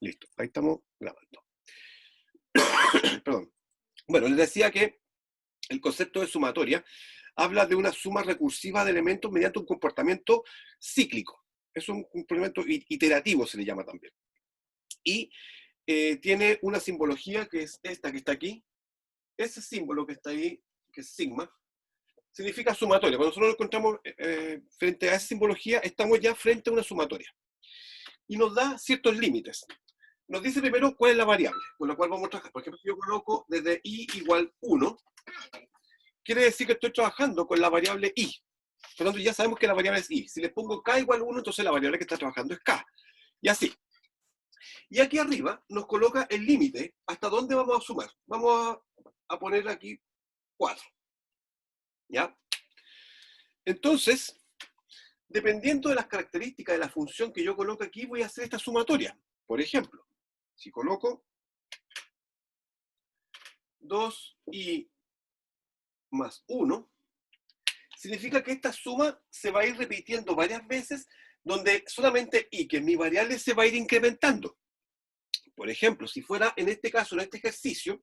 Listo, ahí estamos grabando. Perdón. Bueno, les decía que el concepto de sumatoria habla de una suma recursiva de elementos mediante un comportamiento cíclico. Es un comportamiento iterativo, se le llama también. Y tiene una simbología que es esta que está aquí. Ese símbolo que está ahí, que es sigma, significa sumatoria. Cuando nosotros nos encontramos frente a esa simbología, estamos ya frente a una sumatoria. Y nos da ciertos límites. Nos dice primero cuál es la variable con la cual vamos a trabajar. Por ejemplo, si yo coloco desde i igual 1, quiere decir que estoy trabajando con la variable i. Por lo tanto, ya sabemos que la variable es i. Si le pongo k igual 1, entonces la variable que está trabajando es k. Y así. Y aquí arriba nos coloca el límite hasta dónde vamos a sumar. Vamos a poner aquí 4. ¿Ya? Entonces, dependiendo de las características de la función que yo coloco aquí, voy a hacer esta sumatoria. Por ejemplo, si coloco 2i más 1, significa que esta suma se va a ir repitiendo varias veces, donde solamente i, que es mi variable, se va a ir incrementando. Por ejemplo, si fuera en este caso, en este ejercicio,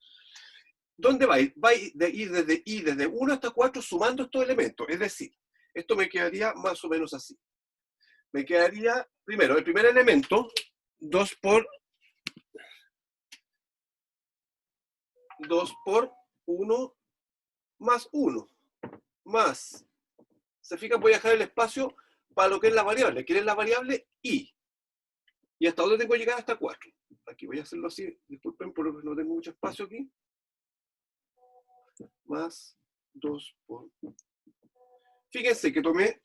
¿dónde va a ir? Va a ir desde 1 hasta 4 sumando estos elementos. Es decir, esto me quedaría más o menos así. Me quedaría, primero, el primer elemento, 2 por 1 más 1. Más, se fijan, voy a dejar el espacio para lo que es la variable. ¿Quién es la variable? I. ¿Y hasta dónde tengo que llegar? Hasta 4. Aquí voy a hacerlo así, disculpen porque no tengo mucho espacio aquí. Más 2 por... Fíjense que tomé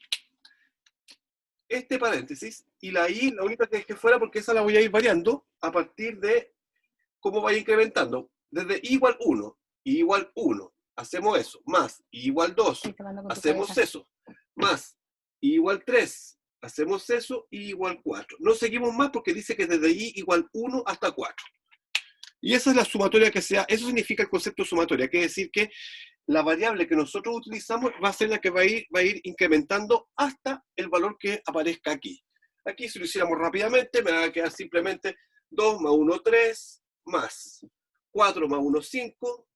este paréntesis y la i, la única que dejé fuera porque esa la voy a ir variando a partir de cómo vaya incrementando. Desde i igual 1, i igual 1, hacemos eso. Más i igual 2, hacemos eso. Más i igual 3, hacemos eso, i igual 4. No seguimos más porque dice que desde i igual 1 hasta 4. Y esa es la sumatoria que sea. Eso significa el concepto de sumatoria. Quiere decir que la variable que nosotros utilizamos va a ser la que va a ir incrementando hasta el valor que aparezca aquí. Aquí, si lo hiciéramos rápidamente, me va a quedar simplemente 2 más 1, 3, más 4 más 1, 5,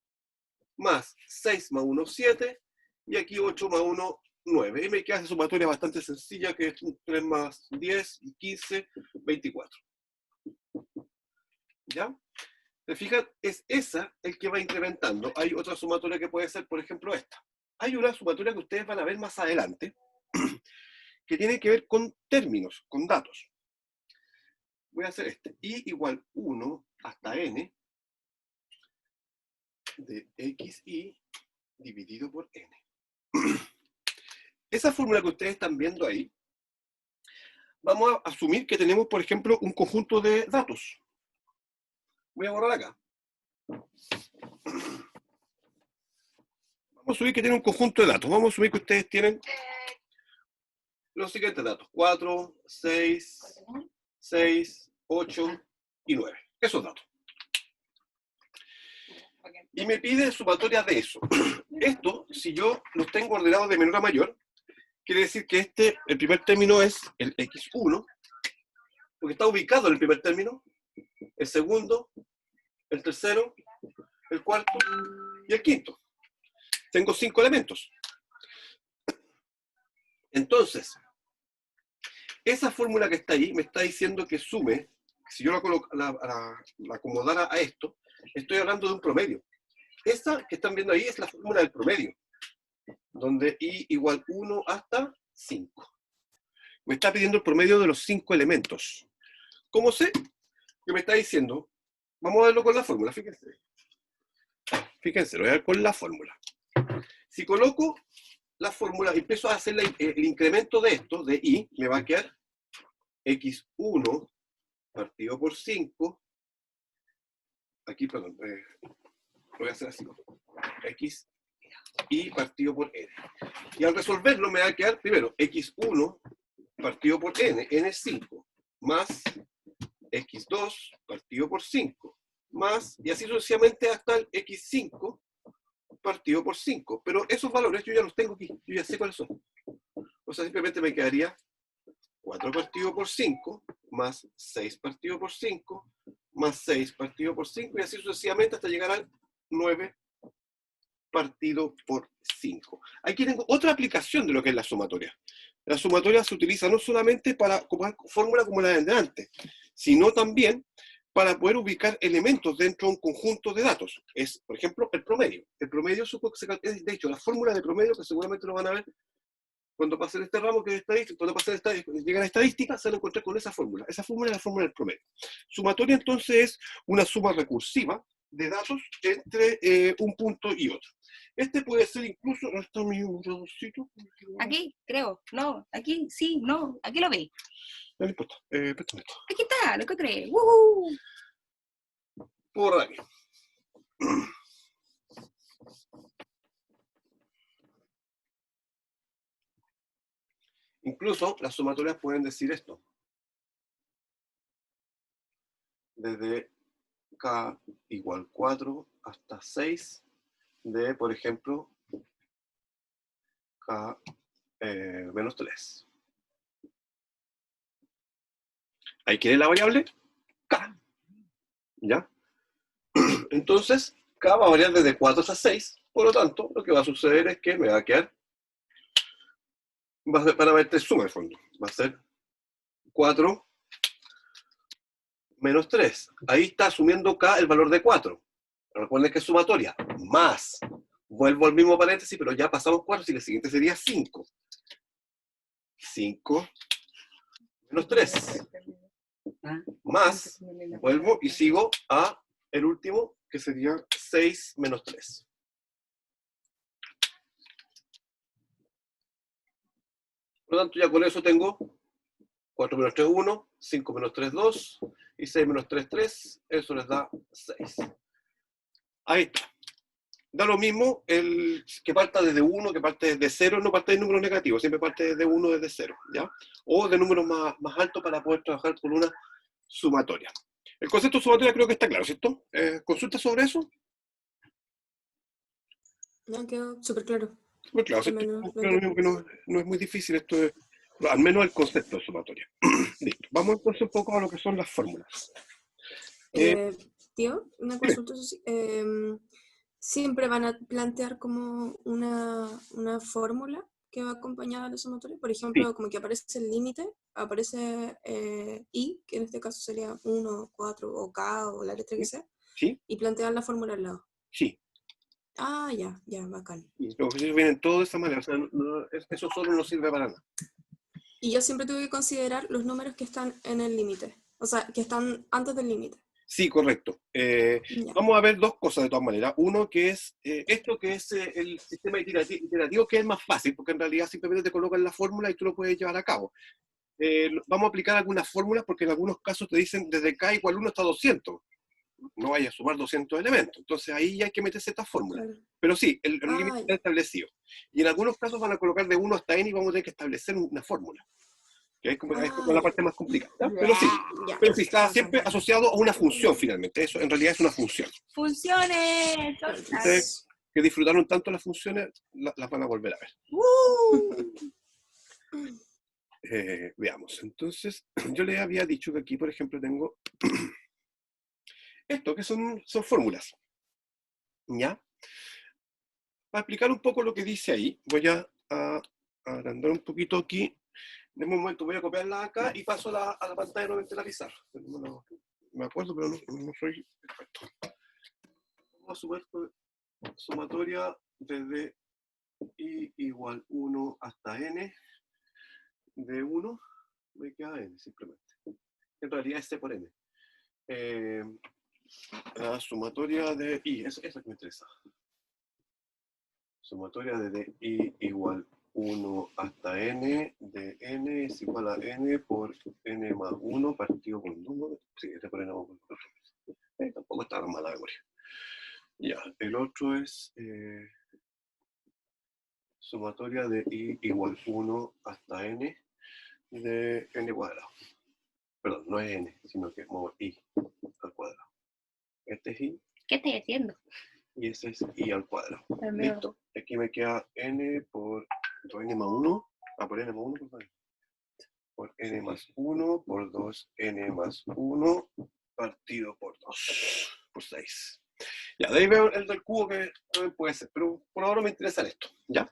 más 6 más 1, 7, y aquí 8 más 1, 9. Y me queda esa sumatoria bastante sencilla, que es 3 más 10, 15, 24. ¿Ya? ¿Se fijan? Es esa el que va incrementando. Hay otra sumatoria que puede ser, por ejemplo, esta. Hay una sumatoria que ustedes van a ver más adelante, que tiene que ver con términos, con datos. Voy a hacer este. I igual 1 hasta n de xi dividido por n. Esa fórmula que ustedes están viendo ahí, vamos a asumir que tenemos, por ejemplo, un conjunto de datos. Voy a borrar acá. Vamos a asumir que tienen un conjunto de datos. Vamos a asumir que ustedes tienen los siguientes datos. 4, 6, 8 y 9. Esos datos. Y me pide sumatoria de eso. Esto, si yo los tengo ordenados de menor a mayor, quiere decir que el primer término es el x1, porque está ubicado en el primer término, el segundo, el tercero, el cuarto y el quinto. Tengo 5 elementos. Entonces, esa fórmula que está ahí me está diciendo que sume, si yo la acomodara a esto, estoy hablando de un promedio. Esa que están viendo ahí es la fórmula del promedio, donde i igual 1 hasta 5. Me está pidiendo el promedio de los 5 elementos. ¿Cómo sé? Que me está diciendo, vamos a verlo con la fórmula, fíjense. Fíjense, lo voy a ver con la fórmula. Si coloco la fórmula y empiezo a hacer el incremento de esto, de i, me va a quedar x1 partido por 5. Aquí, perdón, lo voy a hacer así. X y partido por n. Y al resolverlo me va a quedar primero x1 partido por n, n es 5, más x2 partido por 5, más, y así sucesivamente hasta el x5 partido por 5. Pero esos valores yo ya los tengo aquí, yo ya sé cuáles son. O sea, simplemente me quedaría 4 partido por 5, más 6 partido por 5, más 6 partido por 5, y así sucesivamente hasta llegar al 9 partido por 5. Aquí tengo otra aplicación de lo que es la sumatoria. La sumatoria se utiliza no solamente para fórmula como la de antes, sino también para poder ubicar elementos dentro de un conjunto de datos. Es, por ejemplo, el promedio. El promedio es, de hecho, la fórmula de promedio, que seguramente lo van a ver cuando pasen este ramo, que es estadística, cuando llegan a estadística, se van a encontrar con esa fórmula. Esa fórmula es la fórmula del promedio. Sumatoria, entonces, es una suma recursiva de datos entre un punto y otro. Este puede ser incluso, ¿dónde está mi ordenadorcito? Aquí, creo. No, aquí, sí, no. Aquí lo veis. No le importa, préstame esto. Aquí está, lo encontré. ¡Woohoo! Por aquí. Incluso las sumatorias pueden decir esto. Desde k igual 4 hasta 6 de, por ejemplo, k menos 3. Ahí quiere la variable k. ¿Ya? Entonces, k va a variar desde 4 hasta 6. Por lo tanto, lo que va a suceder es que me va a quedar, van a haber tres sumas de fondo. Va a ser 4 menos 3. Ahí está asumiendo k el valor de 4. Recuerden que es sumatoria. Más. Vuelvo al mismo paréntesis, pero ya pasamos 4, así que el siguiente sería 5. 5 menos 3. Más. Vuelvo y sigo a el último, que sería 6 menos 3. Por lo tanto, ya con eso tengo 4 menos 3, 1, 5 menos 3, 2, y 6 menos 3, 3. Eso les da 6. Ahí está. Da lo mismo el que parta desde 1, que parte desde 0, no parte de números negativos, siempre parte desde 1, desde 0, ¿ya? O de números más altos para poder trabajar con una sumatoria. El concepto de sumatoria creo que está claro, ¿cierto? ¿Consulta sobre eso? No, quedó súper claro. Muy claro, ¿cierto? Claro que no es muy difícil esto, al menos el concepto de sumatoria. Listo. Vamos entonces un poco a lo que son las fórmulas. Tío, una consulta. ¿Siempre van a plantear como una fórmula que va acompañada de la sumatoria? Por ejemplo, Sí. como que aparece el límite, aparece i, que en este caso sería 1, 4, o k, o la letra que sea, ¿Sí? y plantean la fórmula al lado. Sí. Ah, ya, bacán. Los ejercicios vienen todos de esa manera, o sea, eso solo no sirve para nada. Y yo siempre tuve que considerar los números que están en el límite, o sea, que están antes del límite. Sí, correcto. Vamos a ver dos cosas de todas maneras. Uno que es esto que es el sistema iterativo, que es más fácil, porque en realidad simplemente te colocan la fórmula y tú lo puedes llevar a cabo. Vamos a aplicar algunas fórmulas porque en algunos casos te dicen desde k igual 1 hasta 200. No vayas a sumar 200 elementos. Entonces ahí hay que meter ciertas fórmulas. Claro. Pero sí, el límite está establecido. Y en algunos casos van a colocar de 1 hasta n y vamos a tener que establecer una fórmula. Que es como la parte más complicada. Pero sí, está siempre asociado a una función finalmente. Eso en realidad es una función. ¡Funciones! Ustedes que disfrutaron tanto las funciones, las van a volver a ver. Veamos. Entonces, yo les había dicho que aquí, por ejemplo, tengo esto, que son fórmulas. ¿Ya? Para explicar un poco lo que dice ahí, voy a agrandar un poquito aquí. De momento voy a copiarla acá y paso a la pantalla nuevamente de la pizarra. No, me acuerdo, pero no soy experto. Vamos a sumar sumatoria desde i igual 1 hasta n. De 1 me queda n simplemente. En realidad es c por n. La sumatoria de i, esa que me interesa. Sumatoria desde i igual 1 hasta n, de n es igual a n por n más 1 partido por número. Sí, este por n más 1. Tampoco está tan mala memoria. Ya, el otro es sumatoria de i igual 1 hasta n de n cuadrado. Perdón, no es n, sino que es i al cuadrado. Este es i. ¿Qué estoy haciendo? Y ese es i al cuadrado. Listo. Aquí me queda n por n más 1. Por n más 1, perdón. Por n más 1 por 2n más 1 partido por 2 por 6. Ya, de ahí veo el del cubo que también puede ser, pero por ahora me interesa esto, ¿ya?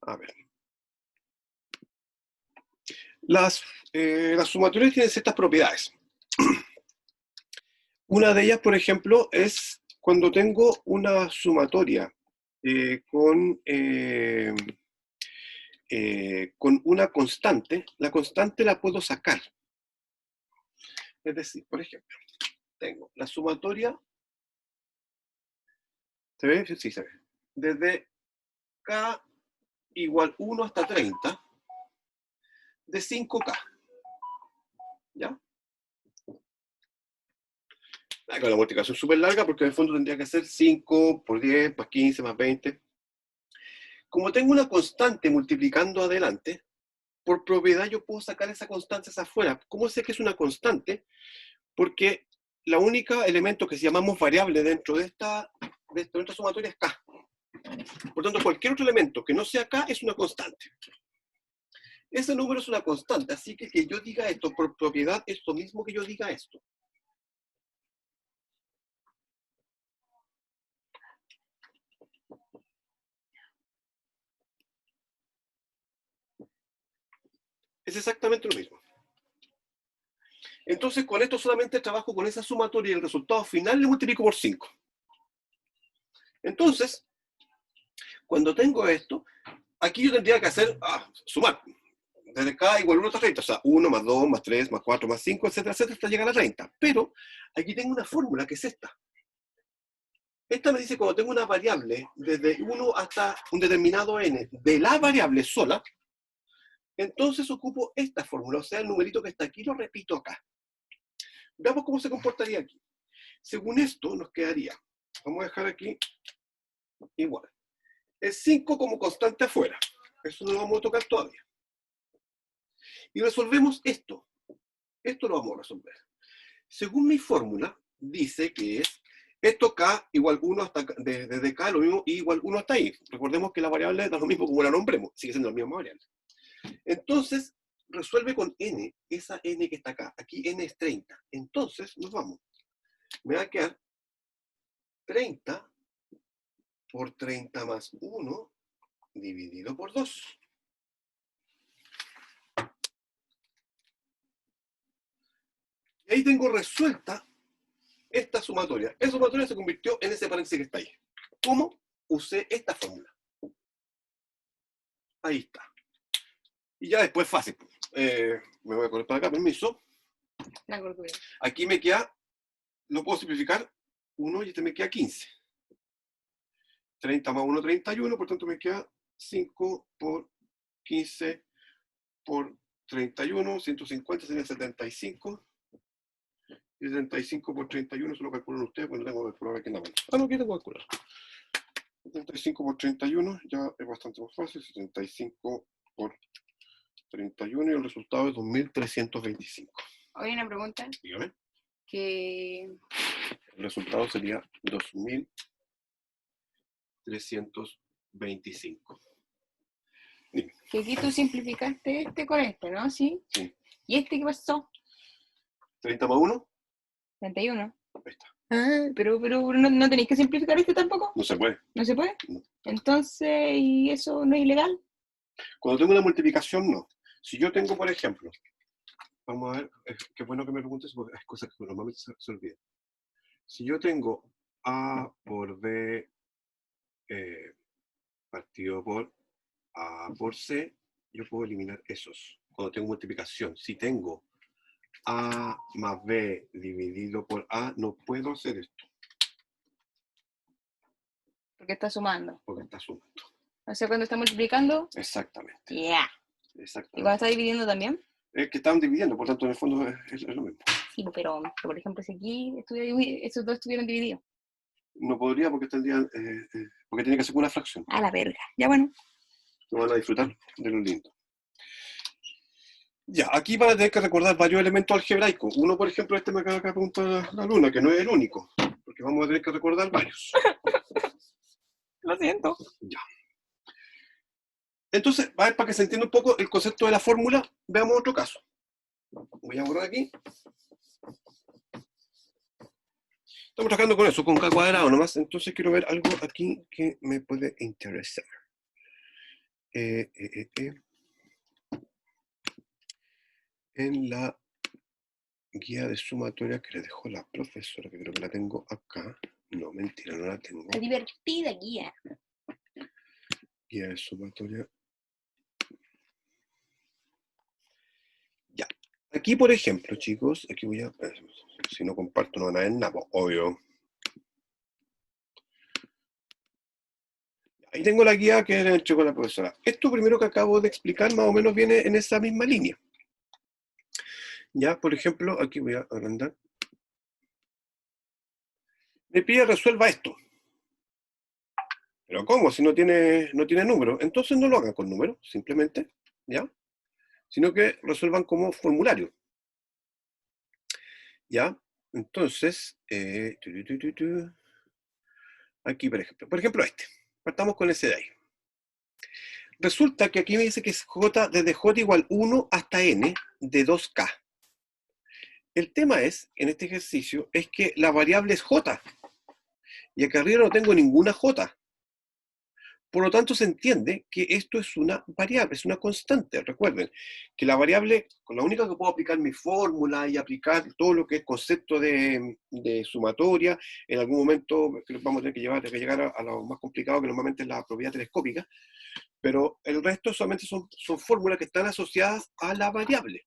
A ver. Las sumatorias tienen ciertas propiedades. Una de ellas, por ejemplo, es cuando tengo una sumatoria con una constante, la constante la puedo sacar. Es decir, por ejemplo, tengo la sumatoria, ¿se ve? Sí, se ve. Desde k igual 1 hasta 30, de 5k. ¿Ya? Con la multiplicación súper larga, porque en el fondo tendría que ser 5 por 10, más 15, más 20. Como tengo una constante multiplicando adelante, por propiedad yo puedo sacar esa constante hacia afuera. ¿Cómo sé que es una constante? Porque la única elemento que llamamos variable dentro de esta sumatoria es k. Por tanto, cualquier otro elemento que no sea k es una constante. Ese número es una constante, así que yo diga esto por propiedad es lo mismo que yo diga esto. Es exactamente lo mismo. Entonces, con esto solamente trabajo con esa sumatoria y el resultado final le multiplico por 5. Entonces, cuando tengo esto, aquí yo tendría que hacer, sumar. Desde k igual 1 hasta 30, o sea, 1 más 2 más 3 más 4 más 5, etcétera, etcétera, hasta llegar a 30. Pero aquí tengo una fórmula que es esta. Esta me dice cuando tengo una variable desde 1 hasta un determinado n de la variable sola, entonces ocupo esta fórmula, o sea, el numerito que está aquí lo repito acá. Veamos cómo se comportaría aquí. Según esto nos quedaría, vamos a dejar aquí igual. Es 5 como constante afuera. Eso no lo vamos a tocar todavía. Y resolvemos esto. Esto lo vamos a resolver. Según mi fórmula, dice que es esto k igual 1 hasta desde k lo mismo y igual 1 hasta i. Recordemos que la variable da lo mismo como la nombremos, sigue siendo la misma variable. Entonces, resuelve con n, esa n que está acá. Aquí n es 30. Entonces, nos vamos. Me va a quedar 30 por 30 más 1 dividido por 2. Y ahí tengo resuelta esta sumatoria. Esa sumatoria se convirtió en ese paréntesis que está ahí. ¿Cómo? Usé esta fórmula. Ahí está. Y ya después fácil. Me voy a poner para acá, permiso. La gordura. Aquí me queda, lo puedo simplificar, 1 y este me queda 15. 30 más 1, 31, por tanto me queda 5 por 15 por 31, 150 sería 75. Y 75 por 31, eso lo calculan ustedes, pues no tengo que calcular aquí en la mano. No quiero calcular. 75 por 31 ya es bastante más fácil. 75 por 31 y el resultado es 2.325. Hoy una pregunta Dígame. que... El resultado sería 2.325. Dime. Que aquí tú simplificaste con este, ¿no? ¿Sí? Sí. ¿Y este qué pasó? 30 más 1. 31. Ahí está. Pero ¿no tenéis que simplificar este tampoco? No se puede. ¿No se puede? No. Entonces, ¿y eso no es ilegal? Cuando tengo una multiplicación, no. Si yo tengo, por ejemplo, vamos a ver, qué bueno que me preguntes, porque hay cosas que normalmente se olvidan. Si yo tengo A por B partido por A por C, yo puedo eliminar esos cuando tengo multiplicación. Si tengo A más B dividido por A, no puedo hacer esto. Porque está sumando. Porque está sumando. O sea, cuando está multiplicando, Exactamente. yeah. ¿Y Exactamente. cuando está dividiendo también? Es que están dividiendo, por tanto, en el fondo es lo mismo. Sí, pero por ejemplo, si aquí esos dos estuvieran divididos. No podría porque tendrían, porque tiene que ser una fracción. A la verga. Ya bueno. No van a disfrutar de lo lindo. Ya, aquí van a tener que recordar varios elementos algebraicos. Uno, por ejemplo, me acaba de preguntar la Luna, que no es el único, porque vamos a tener que recordar varios. Lo siento. Ya. Entonces, a ver, para que se entienda un poco el concepto de la fórmula, veamos otro caso. Voy a borrar aquí. Estamos trabajando con eso, con K cuadrado nomás, entonces quiero ver algo aquí que me puede interesar. En la guía de sumatoria que le dejó la profesora, que creo que la tengo acá. No, mentira, no la tengo. La divertida guía. Guía de sumatoria. Ya. Aquí, por ejemplo, chicos, aquí voy a... Si no comparto no van a ver nada, obvio. Ahí tengo la guía que le entregó la profesora. Esto primero que acabo de explicar más o menos viene en esa misma línea. Ya, por ejemplo, aquí voy a agrandar. Me pide resuelva esto. Pero ¿cómo? Si no tiene número. Entonces no lo hagan con número, simplemente, ¿ya? Sino que resuelvan como formulario. ¿Ya? Entonces, aquí, por ejemplo, este. Partamos con ese de ahí. Resulta que aquí me dice que es J desde J igual 1 hasta N de 2K. El tema es, en este ejercicio, es que la variable es J. Y acá arriba no tengo ninguna J. Por lo tanto, se entiende que esto es una variable, es una constante. Recuerden que la variable, con la única que puedo aplicar mi fórmula y aplicar todo lo que es concepto de sumatoria, en algún momento vamos a tener que llegar a lo más complicado, que normalmente es la probabilidad telescópica, pero el resto solamente son fórmulas que están asociadas a la variable.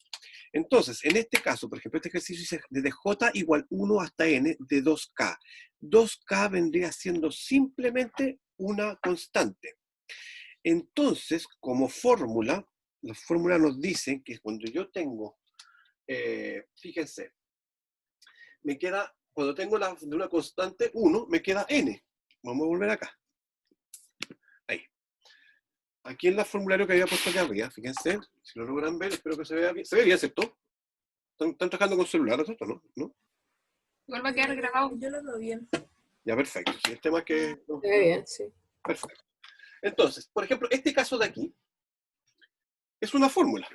Entonces, en este caso, por ejemplo, este ejercicio dice desde J igual 1 hasta N de 2K. 2K vendría siendo simplemente una constante. Entonces, como fórmula, la fórmula nos dice que cuando yo tengo, fíjense, me queda, cuando tengo de una constante 1, me queda N. Vamos a volver acá. Ahí. Aquí en el formulario que había puesto acá arriba, fíjense, si lo logran ver, espero que se vea bien. Se ve bien, ¿cierto? Están trabajando con celular, ¿cierto? ¿No? Igual va a quedar grabado. Yo lo veo bien. Ya, perfecto. Sí, el tema es que... Se ve bien, sí. Perfecto. Entonces, por ejemplo, este caso de aquí es una fórmula.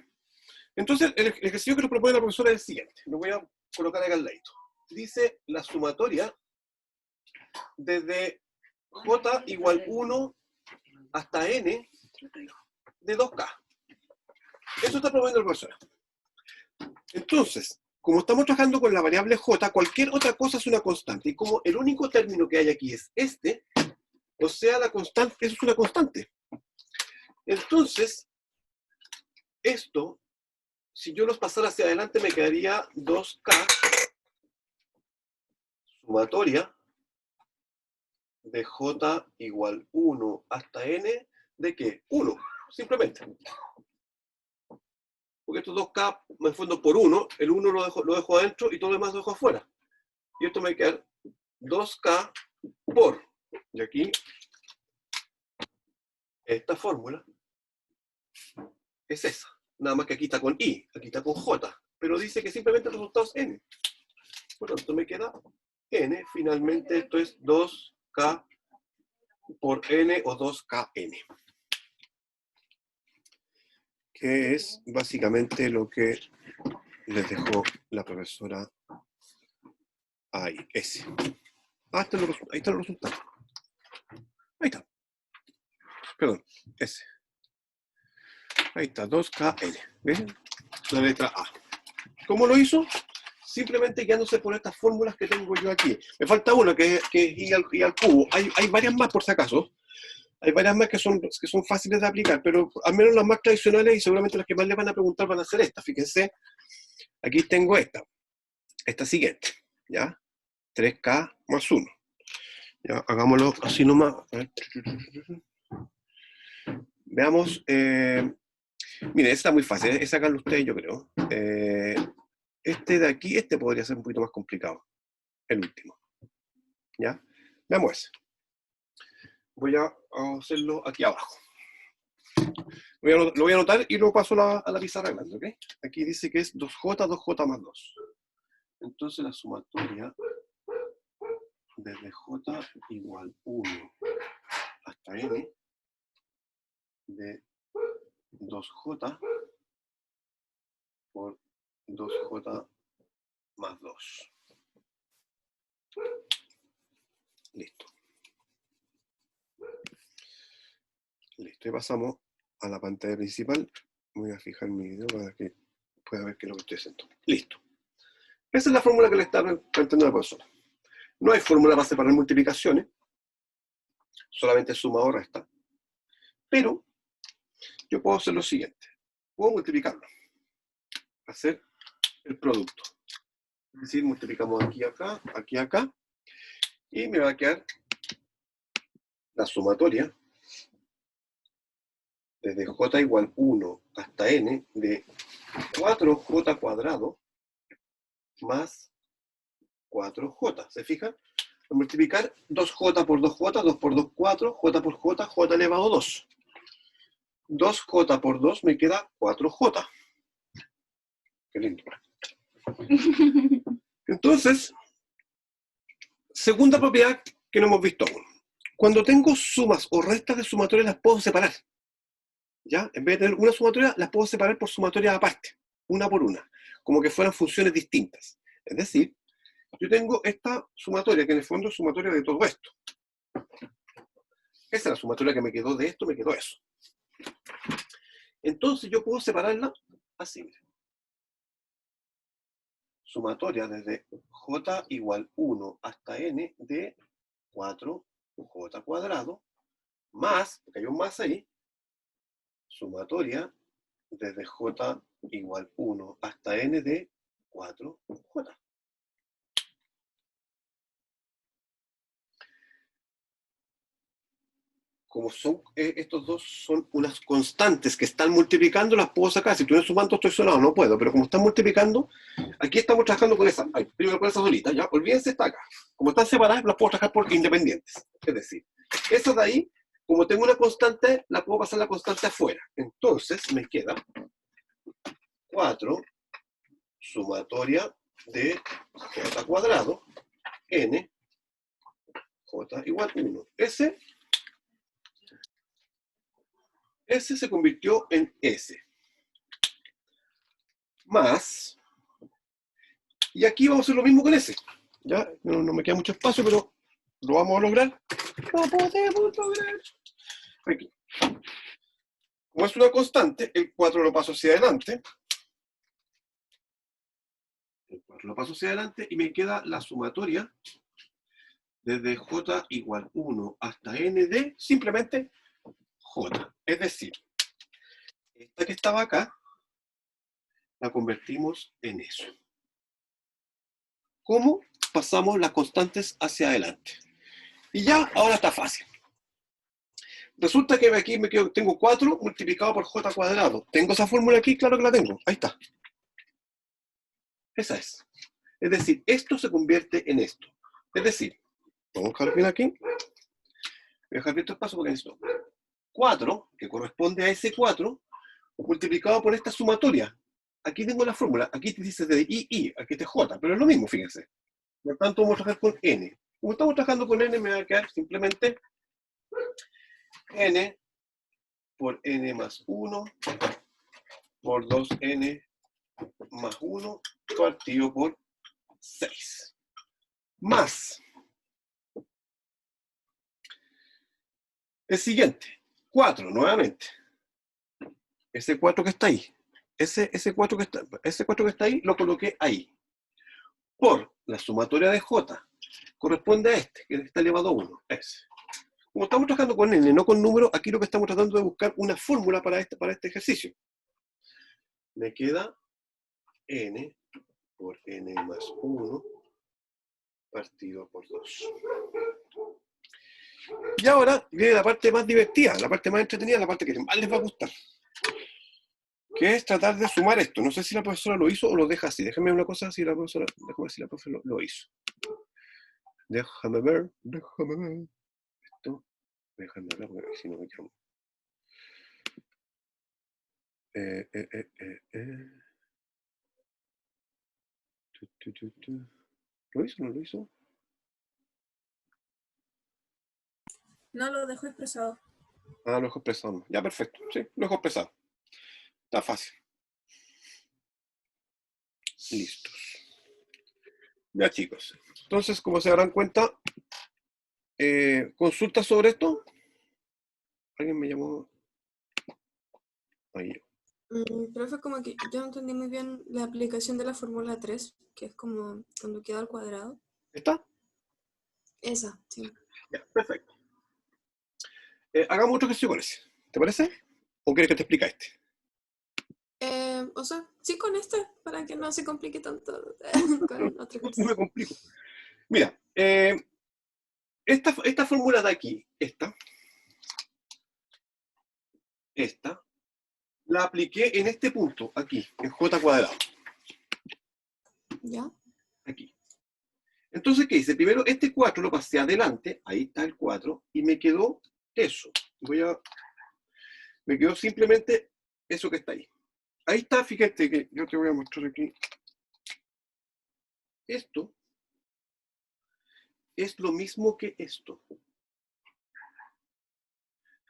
Entonces, el ejercicio que nos propone la profesora es el siguiente. Lo voy a colocar acá al ladito. Dice la sumatoria desde J igual 1 hasta N de 2K. Eso está proponiendo la profesora. Entonces, como estamos trabajando con la variable J, cualquier otra cosa es una constante. Y como el único término que hay aquí es este, o sea, la constante, eso es una constante. Entonces, esto, si yo los pasara hacia adelante, me quedaría 2K sumatoria de J igual 1 hasta N, ¿de qué? 1, simplemente. Porque estos 2K me fueron por 1, el 1 lo dejo adentro y todo lo demás lo dejo afuera. Y esto me va a quedar 2K por, y aquí, esta fórmula es esa. Nada más que aquí está con I, aquí está con J, pero dice que simplemente el resultado es N. Por lo tanto me queda N, finalmente esto es 2K por N o 2KN. Que es básicamente lo que les dejó la profesora ahí, ese. Ahí están los resultados. Ahí está. Perdón, ese. Ahí está, 2KN. ¿Ven? La letra A. ¿Cómo lo hizo? Simplemente guiándose por estas fórmulas que tengo yo aquí. Me falta una, que es I al cubo. Hay varias más, por si acaso. Hay varias más que son fáciles de aplicar, pero al menos las más tradicionales y seguramente las que más le van a preguntar van a ser estas. Fíjense, aquí tengo esta siguiente, ¿ya? 3K más 1. Ya, hagámoslo así nomás. Veamos. Miren, esta está muy fácil, es sacarlo ustedes, yo creo. Este de aquí, este podría ser un poquito más complicado. El último. ¿Ya? Veamos ese. Voy a hacerlo aquí abajo. Lo voy a anotar y lo paso a la pizarra grande, ¿ok? Aquí dice que es 2J, 2J más 2. Entonces la sumatoria desde J igual 1 hasta N de 2J por 2J más 2. Te pasamos a la pantalla principal. Voy a fijar mi video para que pueda ver qué es lo que estoy haciendo. Listo. Esa es la fórmula que le está planteando la profesora. No hay fórmula para separar multiplicaciones, solamente suma o resta. Pero yo puedo hacer lo siguiente. Puedo multiplicarlo. Hacer el producto. Es decir, multiplicamos aquí, acá, aquí, acá. Y me va a quedar la sumatoria desde j igual 1 hasta n de 4j cuadrado más 4j. ¿Se fijan? Al multiplicar 2j por 2j, 2 por 2, 4, j por j, j elevado 2. 2j por 2 me queda 4j. Qué lindo. Entonces, segunda propiedad que no hemos visto aún. Cuando tengo sumas o restas de sumatoria las puedo separar. ¿Ya? En vez de tener una sumatoria, las puedo separar por sumatoria aparte, una por una, como que fueran funciones distintas. Es decir, yo tengo esta sumatoria, que en el fondo es sumatoria de todo esto. Esa es la sumatoria que me quedó de esto, me quedó eso. Entonces yo puedo separarla así, miren. Sumatoria desde j igual 1 hasta n de 4j cuadrado, más, porque hay un más ahí, sumatoria desde j igual 1 hasta n de 4j. Como son, estos dos son unas constantes que están multiplicando, las puedo sacar. Si estuviera sumando, estoy sonado, no puedo. Pero como están multiplicando, aquí estamos trabajando con esa. Primero con esa solita, ya. Olvídense, está acá. Como están separadas, las puedo trabajar por independientes. Es decir, esa de ahí, como tengo una constante, la puedo pasar la constante afuera. Entonces, me queda 4 sumatoria de j cuadrado n j igual 1. S se convirtió en S. Más. Y aquí vamos a hacer lo mismo con S. Ya, no me queda mucho espacio, pero lo vamos a lograr. Lo podemos lograr. Aquí. Como es una constante, el 4 lo paso hacia adelante. El 4 lo paso hacia adelante y me queda la sumatoria desde j igual 1 hasta n de simplemente j. Es decir, esta que estaba acá, la convertimos en eso. ¿Cómo pasamos las constantes hacia adelante? Y ya, ahora está fácil. Resulta que aquí tengo 4 multiplicado por j cuadrado. ¿Tengo esa fórmula aquí? Claro que la tengo. Ahí está. Esa es. Es decir, esto se convierte en esto. Es decir, vamos a dejar bien aquí. Voy a dejar bien este espacio porque necesito 4, que corresponde a ese 4, multiplicado por esta sumatoria. Aquí tengo la fórmula. Aquí te dice de I, aquí está J, pero es lo mismo, fíjense. Por lo tanto, vamos a trabajar con N. Como estamos trabajando con N, me va a quedar simplemente N por N más 1 por 2N más 1 partido por 6. Más el siguiente, 4 nuevamente. Ese 4 que está ahí. Ese 4 que está ahí, lo coloqué ahí. Por la sumatoria de J. Corresponde a este, que está elevado a 1. Ese. Como estamos trabajando con N, no con números, aquí lo que estamos tratando de buscar una fórmula para este ejercicio. Me queda N por N más 1 partido por 2. Y ahora viene la parte más divertida, la parte más entretenida, la parte que más les va a gustar. Que es tratar de sumar esto. No sé si la profesora lo hizo o lo deja así. Déjame ver una cosa, si la profesora, déjame ver si la profesora lo hizo. Déjame ver. Esto, déjame hablar porque si no me llamo. ¿Lo hizo o no lo hizo? No, lo dejo expresado. Ah, lo dejo expresado. Ya, perfecto. Sí, lo dejo expresado. Está fácil. Listos. Ya, chicos. Entonces, como se darán cuenta, consultas sobre esto. ¿Alguien me llamó? Ahí. Profe, como que yo no entendí muy bien la aplicación de la fórmula 3, que es como cuando queda al cuadrado. ¿Está? Esa, sí. Ya, perfecto. Hagamos otro ejercicio con ese. ¿Te parece? ¿O quieres que te explique este? O sea, sí con este, para que no se complique tanto con otro No me ejercicio. complico. Mira, esta fórmula de aquí, esta, la apliqué en este punto, aquí, en j cuadrado, ¿Ya? aquí. Entonces, ¿qué hice? Primero, este 4 lo pasé adelante, ahí está el 4, y me quedó eso. Me quedó simplemente eso que está ahí. Ahí está, fíjate que yo te voy a mostrar aquí. Esto es lo mismo que esto.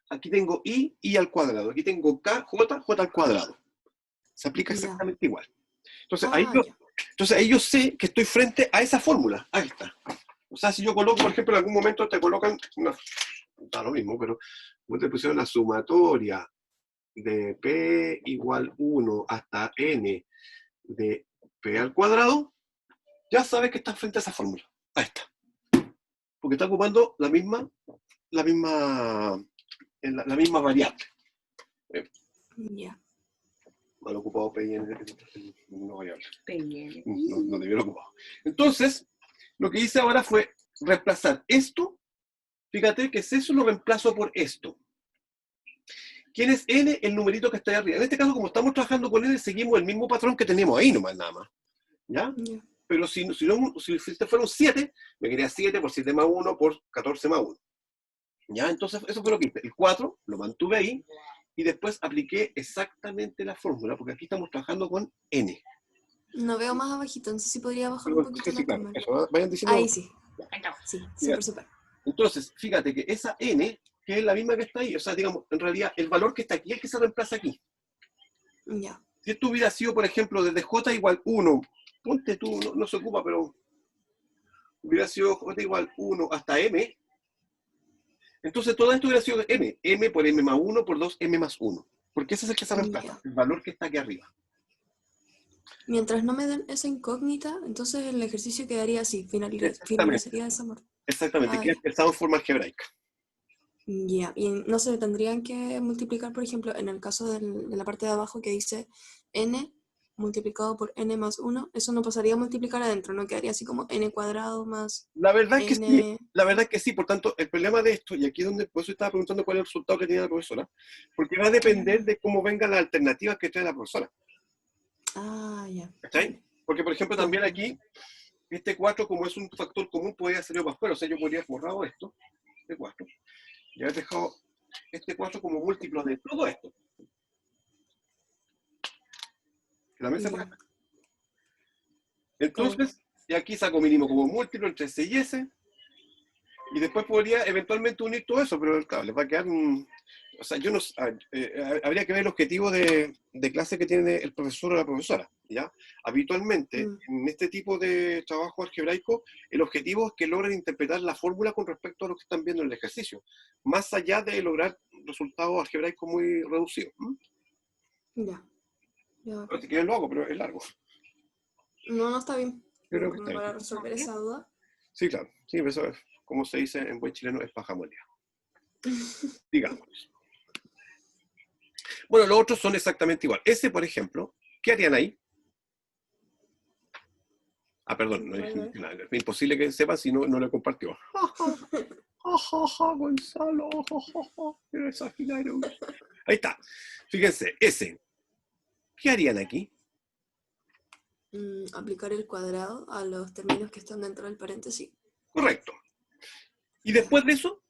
Aquí tengo I al cuadrado. Aquí tengo K, J al cuadrado. Se aplica Ya. exactamente igual. Entonces, Ya. ahí yo sé que estoy frente a esa fórmula. Ahí está. O sea, si yo coloco, por ejemplo, en algún momento te colocan, da lo mismo, pero como te pusieron la sumatoria de P igual 1 hasta N de P al cuadrado, ya sabes que estás frente a esa fórmula. Ahí está. Porque está ocupando la misma variable. Ya. Mal ocupado PI en una variable. PN. No debió haber ocupado. Entonces, lo que hice ahora fue reemplazar esto. Fíjate que si eso lo reemplazo por esto. ¿Quién es N? El numerito que está ahí arriba. En este caso, como estamos trabajando con N, seguimos el mismo patrón que tenemos ahí nomás, nada más. ¿Ya? Ya. Pero si este fueron 7, me quedaría 7 por 7 más 1 por 14 más 1. ¿Ya? Entonces, eso fue lo que hice. El 4 lo mantuve ahí y después apliqué exactamente la fórmula, porque aquí estamos trabajando con N. No veo más abajito, entonces sí podría bajar un poquito Sí, la claro. cámara. Eso, vayan diciendo. Ahí sí. Ahí está. Sí, Mira, súper, súper. entonces, fíjate que esa N, que es la misma que está ahí, o sea, digamos, en realidad, el valor que está aquí es el que se reemplaza aquí. Ya. Si esto hubiera sido, por ejemplo, desde J igual 1, ponte tú, no se ocupa, pero hubiera sido J igual 1 hasta M, entonces todo esto hubiera sido M. M por M más 1 por 2 M más 1. Porque ese es el que se reemplaza, Ya. el valor que está aquí arriba. Mientras no me den esa incógnita, entonces el ejercicio quedaría así, Exactamente, finalizaría de esa manera. exactamente, que Ya. es pensado en forma algebraica. Ya, y no se tendrían que multiplicar, por ejemplo, en el caso de la parte de abajo que dice n multiplicado por n más 1, eso no pasaría a multiplicar adentro, no quedaría así como n cuadrado más La verdad es que sí, n. la verdad es que sí, por tanto, el problema de esto, y aquí es donde por eso estaba preguntando cuál es el resultado que tenía la profesora, porque va a depender de cómo vengan las alternativas que trae la profesora. Ya. ¿Cachai? Porque, por ejemplo, Ya. también aquí, este 4, como es un factor común, podría salir para afuera. O sea, yo podría haber borrado esto, este 4, y haber dejado este 4 como múltiplo de todo esto. Que también se puede Ya. hacer. Entonces, y aquí saco mínimo como múltiplo entre C y S, y después podría eventualmente unir todo eso, pero claro, les va a quedar un... O sea, yo no, habría que ver el objetivo de clase que tiene el profesor o la profesora, ¿ya? Habitualmente, Mm, en este tipo de trabajo algebraico, el objetivo es que logren interpretar la fórmula con respecto a lo que están viendo en el ejercicio, más allá de lograr resultados algebraicos muy reducidos. ya. Ya, Pero si bacán. quieren lo hago, pero es largo. No, no está bien. Yo creo que está Como para bien. resolver esa duda. Sí, claro. Sí, pero eso es, como se dice en buen chileno, es paja molida. Digamos. Bueno, los otros son exactamente igual. Ese, por ejemplo, ¿qué harían ahí? Ah, perdón, no, es imposible que sepan si no lo compartió. Gonzalo, eres Saginario. Ahí está. Fíjense, ese. ¿Qué harían aquí? Aplicar el cuadrado a los términos que están dentro del paréntesis. Correcto. ¿Y Ya. después de eso?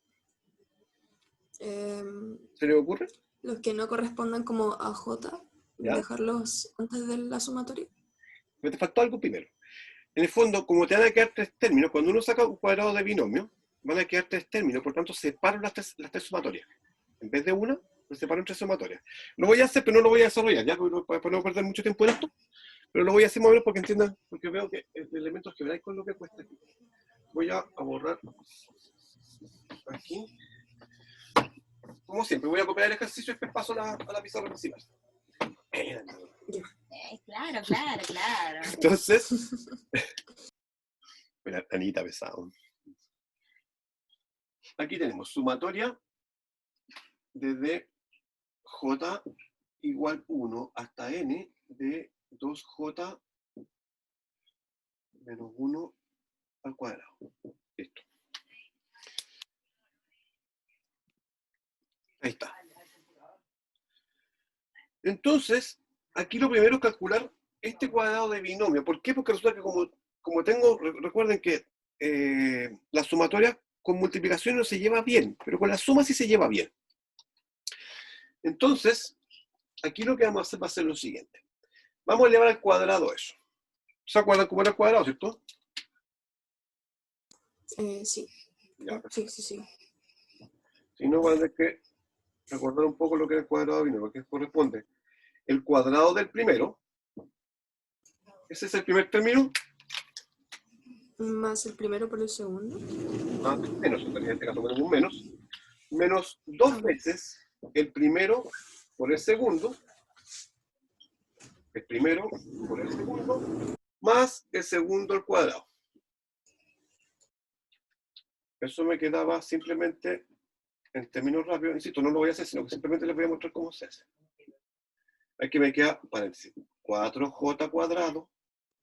Em, ¿Se le ocurre? los que no correspondan como a J, ¿Ya? dejarlos antes de la sumatoria. Me te faltó algo primero. En el fondo, como te van a quedar tres términos, cuando uno saca un cuadrado de binomio, van a quedar tres términos, por tanto separo las tres sumatorias. En vez de una, lo separo en tres sumatorias. Lo voy a hacer, pero no lo voy a desarrollar, ya, para no perder mucho tiempo en esto, pero lo voy a hacer más o menos porque entiendan, porque veo que el elemento algebraico es lo que cuesta aquí. Voy a borrar aquí. Como siempre, voy a copiar el ejercicio y después paso a la pizarra principal. claro. Entonces, mira, Anita pesado. Aquí tenemos sumatoria desde j igual 1 hasta n de 2j menos 1 al cuadrado. Listo. Ahí está. Entonces, aquí lo primero es calcular este cuadrado de binomio. ¿Por qué? Porque resulta que como tengo, recuerden que la sumatoria con multiplicación no se lleva bien, pero con la suma sí se lleva bien. Entonces, aquí lo que vamos a hacer va a ser lo siguiente. Vamos a elevar al cuadrado eso. ¿Se acuerdan cómo era el cuadrado, cierto? Sí. Ya. Sí. Si no, van a tener que recordar un poco lo que es el cuadrado de binomio, que corresponde el cuadrado del primero. Ese es el primer término. Más el primero por el segundo. Más menos, en este caso ponemos un menos. Menos 2 veces el primero por el segundo. El primero por el segundo. Más el segundo al cuadrado. Eso me quedaba simplemente en términos rápidos. Insisto, no lo voy a hacer, sino que simplemente les voy a mostrar cómo se hace. Aquí me queda, paréntesis, 4j cuadrado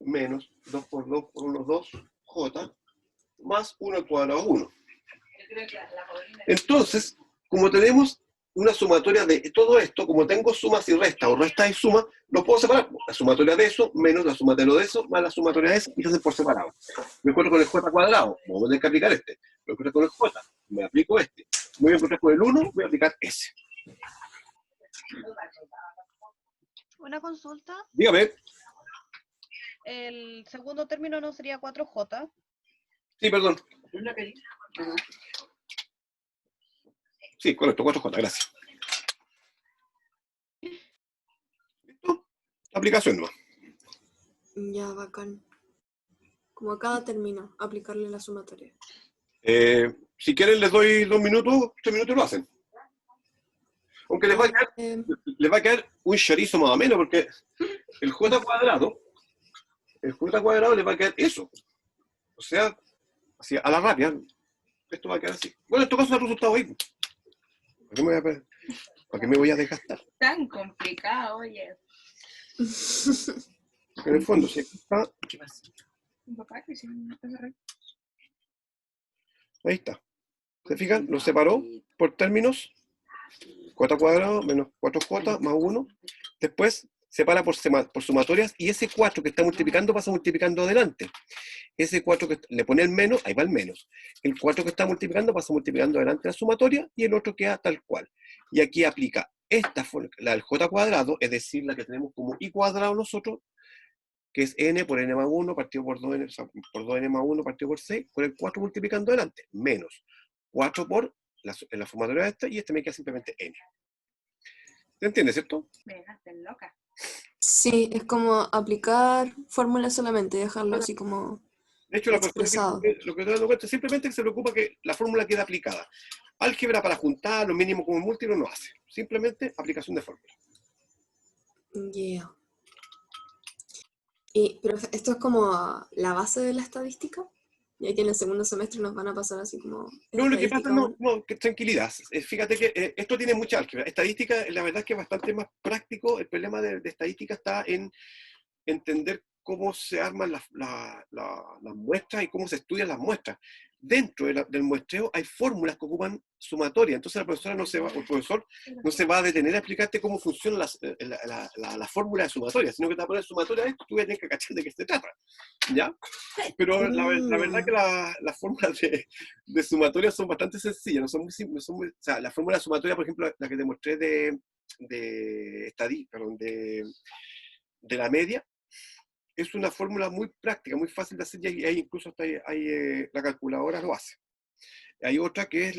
menos 2 por 2 por 1, 2j, más 1 al cuadrado, 1. Entonces, como tenemos una sumatoria de todo esto, como tengo sumas y restas, o restas y sumas, lo puedo separar. La sumatoria de eso, menos la sumatoria de eso, más la sumatoria de eso, y se hacen por separado. Me encuentro con el j cuadrado, vamos a tener que aplicar este. Me encuentro con el j, me aplico este. Me voy a encontrar con el 1, voy a aplicar ese. Una consulta. Dígame. El segundo término no sería 4J. Sí, perdón. Sí, correcto, 4J, gracias. ¿Listo? Aplicación nomás. Ya, bacán. Como a cada término, aplicarle la sumatoria. Si quieren les doy 2 minutos, 3 minutos lo hacen. Aunque les va a quedar un chorizo más o menos, porque el j cuadrado les va a quedar eso. O sea, así, a la rápida, esto va a quedar así. Bueno, en todo caso el resultado ahí. ¿Para qué me voy a desgastar? Tan complicado, oye. En el fondo, si está, Mi papá que sí, no te agarré. ahí está. ¿Se fijan? Lo separó por términos. J cuadrado menos 4j más 1. Después separa por sumatorias y ese 4 que está multiplicando pasa multiplicando adelante. Ese 4 que le pone el menos, ahí va el menos. El 4 que está multiplicando pasa multiplicando adelante la sumatoria y el otro queda tal cual. Y aquí aplica esta fórmula, la del j cuadrado, es decir, la que tenemos como i cuadrado nosotros, que es n por n más 1 partido por 2n, o sea, por 2n más 1 partido por 6, con el 4 multiplicando adelante, menos 4 por la sumatoria de esta, y este me queda simplemente n. ¿Se entiende, cierto? Me dejaste loca. Sí, es como aplicar fórmulas solamente, dejarlo así como De hecho, la cuestión expresado. es que lo que estoy dando cuenta es simplemente que se preocupa que la fórmula quede aplicada. Álgebra para juntar, lo mínimo como múltiplo no hace. Simplemente aplicación de fórmula. Yeah. Pero esto es como la base de la estadística, ya que en el segundo semestre nos van a pasar así como No, lo que pasa, estadística. no, que tranquilidad. Fíjate que esto tiene mucha álgebra. Estadística, la verdad es que es bastante más práctico. El problema de estadística está en entender cómo se arman las muestras y cómo se estudian las muestras. Dentro del muestreo hay fórmulas que ocupan sumatoria. Entonces la profesora no se va, o el profesor no se va a detener a explicarte cómo funciona la fórmula de sumatoria, sino que te va a poner sumatoria de esto, tú vas a tener que cachar de qué se trata. ¿Ya? Pero la verdad que las fórmulas de sumatoria son bastante sencillas, no son muy simples. O sea, la fórmula de sumatoria, por ejemplo, la que te mostré de la media, es una fórmula muy práctica, muy fácil de hacer, y ahí incluso hasta la calculadora lo hace. Hay otra que es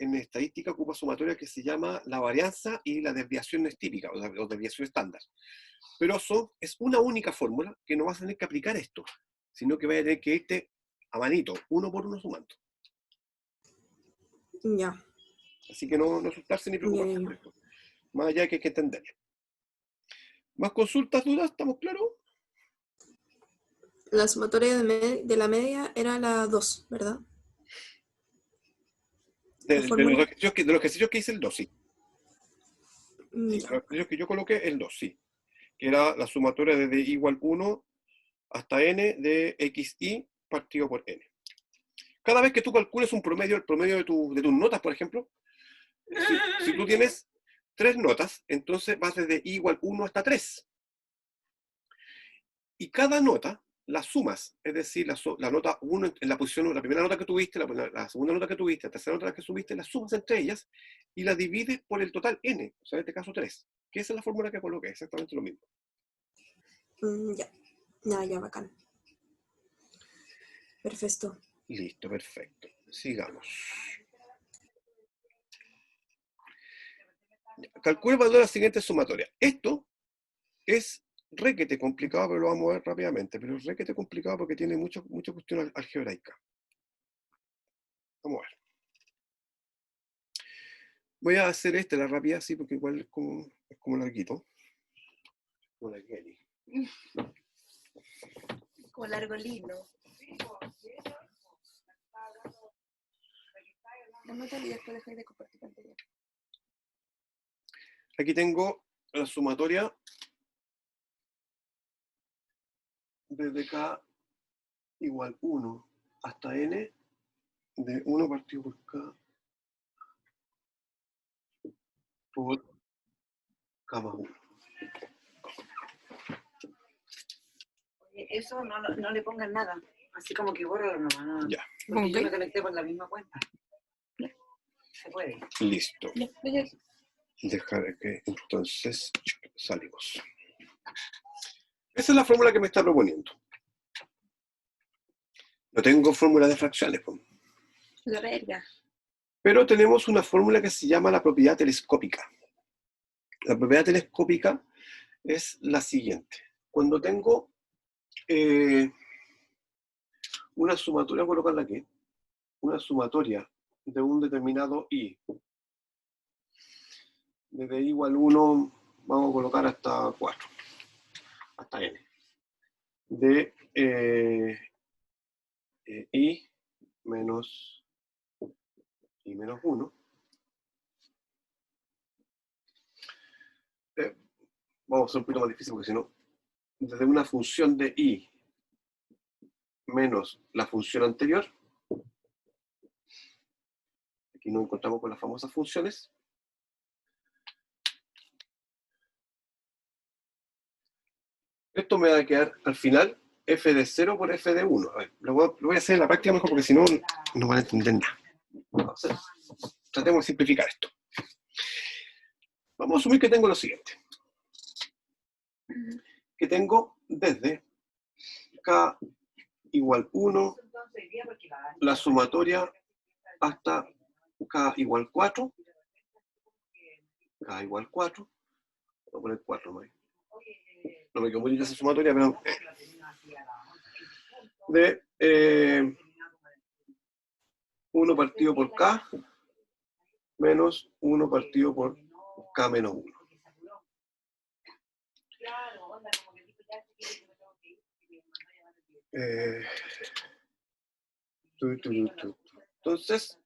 en estadística ocupa sumatoria, que se llama la varianza y la desviación típica, o desviación estándar. Pero es una única fórmula que no vas a tener que aplicar esto, sino que vas a tener que irte a manito, uno por uno sumando. Ya. Así que no asustarse ni preocuparse por esto. Más allá que hay que entenderlo. ¿Más consultas, dudas? ¿Estamos claros? La sumatoria de la media era la 2, ¿verdad? De, La de fórmula. de los ejercicios que hice el 2, sí. Sí, Ya. los ejercicios que yo coloqué el 2, sí. Que era la sumatoria desde i igual 1 hasta n de xi partido por n. Cada vez que tú calcules un promedio, el promedio de tus notas, por ejemplo, si tú tienes 3 notas, entonces vas desde i igual 1 hasta 3. Y cada nota la sumas, es decir, la nota 1 en la posición, la primera nota que tuviste, la segunda nota que tuviste, la tercera nota que subiste, las sumas entre ellas y las divides por el total n, o sea, en este caso 3, que esa es la fórmula que coloqué, exactamente lo mismo. Ya. Ya, bacán. Perfecto. Listo, perfecto. Sigamos. Calcula el valor de la siguiente sumatoria. Esto es requete complicado, pero lo vamos a ver rápidamente. Pero es requete complicado porque tiene mucha cuestión algebraica. Vamos a ver. Voy a hacer la rápida, sí, porque igual es como larguito. Como la Kelly. Como largo lindo. No te olvides que dejáis de compartir pantalla. Aquí tengo la sumatoria desde k igual 1 hasta n de 1 partido por k por k más 1. Eso no le pongan nada. Así como que bórralo nomás. No. Ya. Porque yo Ok. me conecté por la misma cuenta. Se puede. Listo. Ya. Dejar que entonces salimos. Esa es la fórmula que me está proponiendo. No tengo fórmula de fracciones, pues. La verga. Pero tenemos una fórmula que se llama la propiedad telescópica. La propiedad telescópica es la siguiente. Cuando tengo una sumatoria, voy a colocarla aquí, una sumatoria de un determinado i, desde i igual 1, vamos a colocar hasta 4, hasta n, de i menos 1. Vamos a hacer un poquito más difícil porque si no, desde una función de i menos la función anterior, aquí nos encontramos con las famosas funciones, esto me va a quedar al final f de 0 por f de 1. A ver, lo voy a hacer en la práctica mejor porque si no, no van a entender nada. Tratemos de simplificar esto. Vamos a asumir que tengo lo siguiente. Que tengo desde k igual 1, la sumatoria hasta k igual 4. K igual 4. Voy a poner 4 más. No me quedo muy linda esa sumatoria, pero de 1 partido por k menos 1 partido por k menos 1. Entonces,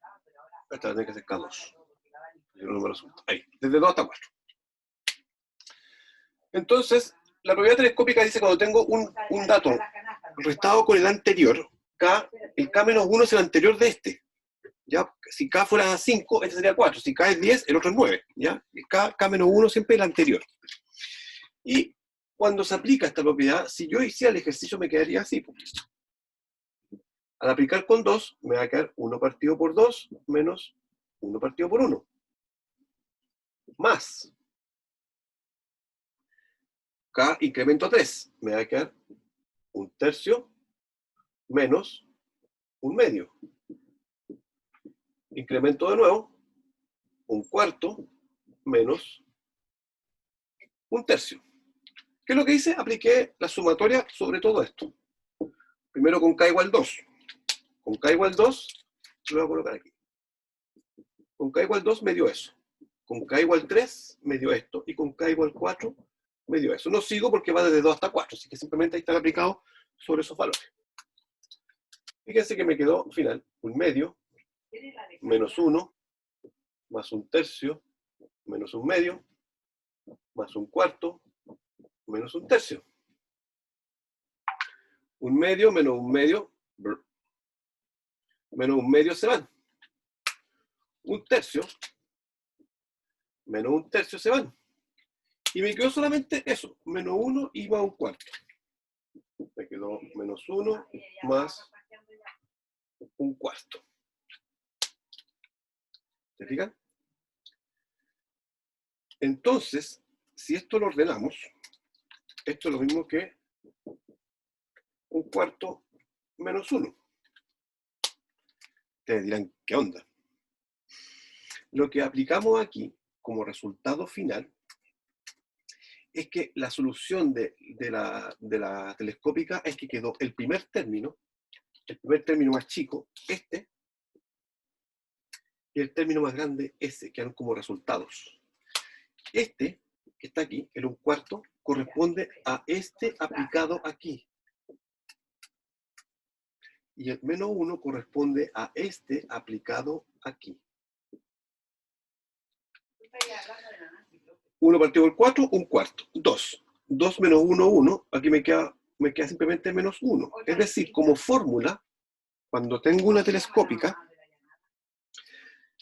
esta tiene que ser K2. Ahí, desde 2 hasta 4. Entonces, la propiedad telescópica dice cuando tengo un dato restado con el anterior, el K menos 1 es el anterior de este. ¿Ya? Si K fuera 5, este sería 4. Si K es 10, el otro es 9. ¿Ya? K menos 1 siempre es el anterior. Y cuando se aplica esta propiedad, si yo hiciera el ejercicio me quedaría así. Al aplicar con 2, me va a quedar 1 partido por 2 menos 1 partido por 1. Más K incremento a 3, me va a quedar 1/3 menos 1/2. Incremento de nuevo, 1/4 menos 1/3. ¿Qué es lo que hice? Apliqué la sumatoria sobre todo esto. Primero con K igual 2. Con K igual 2, lo voy a colocar aquí. Con K igual 2 me dio eso. Con K igual 3 me dio esto. Y con K igual 4 me dio eso. No sigo porque va desde 2 hasta 4, así que simplemente ahí están aplicados sobre esos valores. Fíjense que me quedó al final un medio, menos 1, más un tercio, menos un medio, más un cuarto, menos un tercio. Un medio menos un medio, menos un medio se van. Un tercio, menos un tercio se van. Y me quedó solamente eso, menos 1 y más un cuarto. Me quedó menos 1 más un cuarto. ¿Se fijan? Entonces, si esto lo ordenamos, esto es lo mismo que un cuarto menos 1. Ustedes dirán, ¿qué onda? Lo que aplicamos aquí como resultado final es que la solución de la telescópica es que quedó el primer término más chico, este, y el término más grande, ese, quedan como resultados. Este, que está aquí, el un cuarto, corresponde a este aplicado aquí. Y el menos 1 corresponde a este aplicado aquí. 1 partido por 4, un cuarto. 2. 2 menos 1, 1. Aquí me queda simplemente menos 1. Es decir, como fórmula, cuando tengo una telescópica,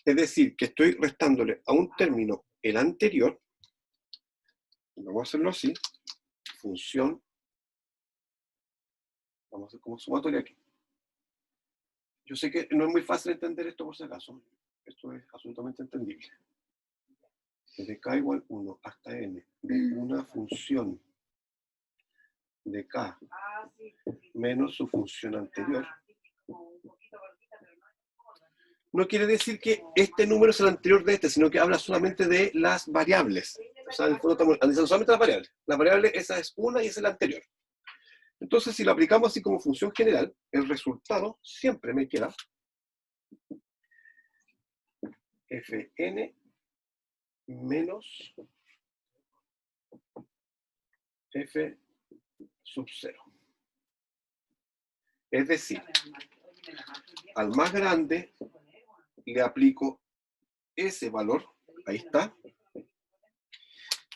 es decir, que estoy restándole a un término el anterior, vamos a hacerlo así, función, vamos a hacer como sumatoria aquí. Yo sé que no es muy fácil entender esto por si acaso, esto es absolutamente entendible. Desde k igual 1 hasta n, de una función de k menos su función anterior, no quiere decir que este número es el anterior de este, sino que habla solamente de las variables. O sea, en el fondo estamos analizando solamente las variables. La variable, esa es una y esa es la anterior. Entonces, si lo aplicamos así como función general, el resultado siempre me queda fn menos f sub 0. Es decir, al más grande le aplico ese valor, ahí está,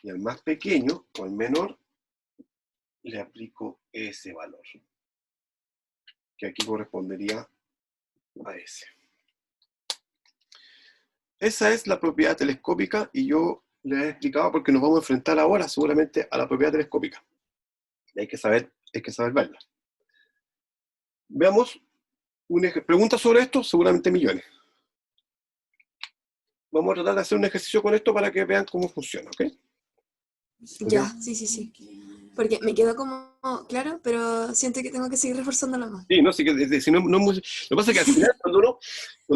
y al más pequeño o al menor le aplico ese valor, que aquí correspondería a ese. Esa es la propiedad telescópica y yo les he explicado porque nos vamos a enfrentar ahora seguramente a la propiedad telescópica. Y hay que saber verla. Veamos preguntas sobre esto, seguramente millones. Vamos a tratar de hacer un ejercicio con esto para que vean cómo funciona, ¿ok? Ya, sí. Porque me quedó como claro, pero siento que tengo que seguir reforzándolo más. Sí, no, sí, si no es muy... Lo que pasa es que al final, cuando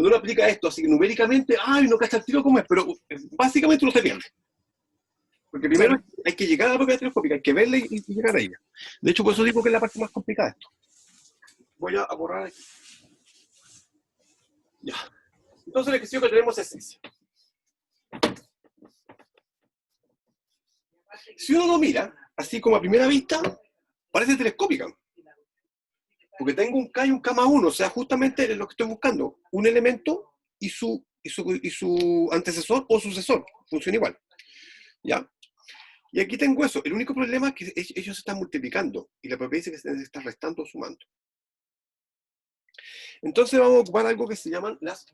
uno aplica esto así numéricamente, no cacha el tiro cómo es, pero básicamente uno se pierde. Porque primero hay que llegar a la propiedad telescópica, hay que verla y llegar a ella. De hecho, por eso digo que es la parte más complicada de esto. Voy a borrar aquí. Ya. Entonces el ejercicio que tenemos es ese. Si uno lo mira, así como a primera vista, parece telescópica. Porque tengo un K y un K más 1, o sea, justamente es lo que estoy buscando. Un elemento y su antecesor o sucesor. Funciona igual. ¿Ya? Y aquí tengo eso. El único problema es que ellos se están multiplicando. Y la propiedad dice que se está restando o sumando. Entonces vamos a ocupar algo que se llaman las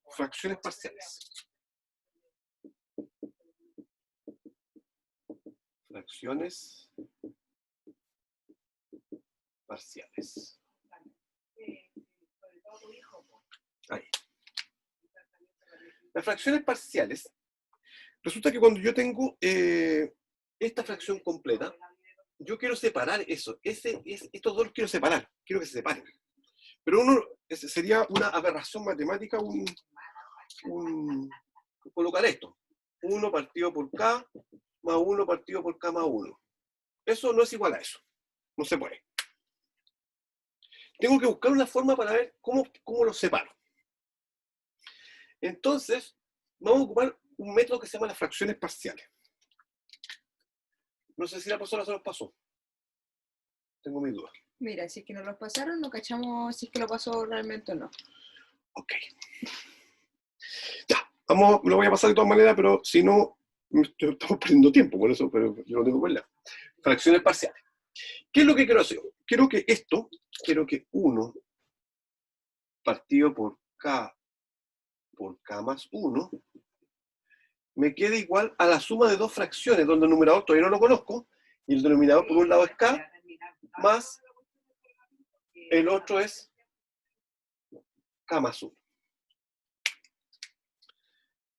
fracciones parciales. Fracciones parciales. Ahí. Las fracciones parciales, resulta que cuando yo tengo esta fracción completa, yo quiero separar eso. Estos dos los quiero separar. Quiero que se separen. Pero sería una aberración matemática colocar esto. 1 partido por K más 1 partido por K más 1. Eso no es igual a eso. No se puede. Tengo que buscar una forma para ver cómo los separo. Entonces, vamos a ocupar un método que se llama las fracciones parciales. No sé si la persona se los pasó. Tengo mis dudas. Mira, si es que nos los pasaron, no cachamos si es que lo pasó realmente o no. Ok. Ya, vamos, lo voy a pasar de todas maneras, pero si no, estamos perdiendo tiempo, por eso, pero yo no tengo problema. Fracciones parciales. ¿Qué es lo que quiero hacer? Quiero que 1 partido por K más 1 me quede igual a la suma de dos fracciones, donde el numerador todavía no lo conozco, y el denominador por un lado es K, más el otro es K más 1.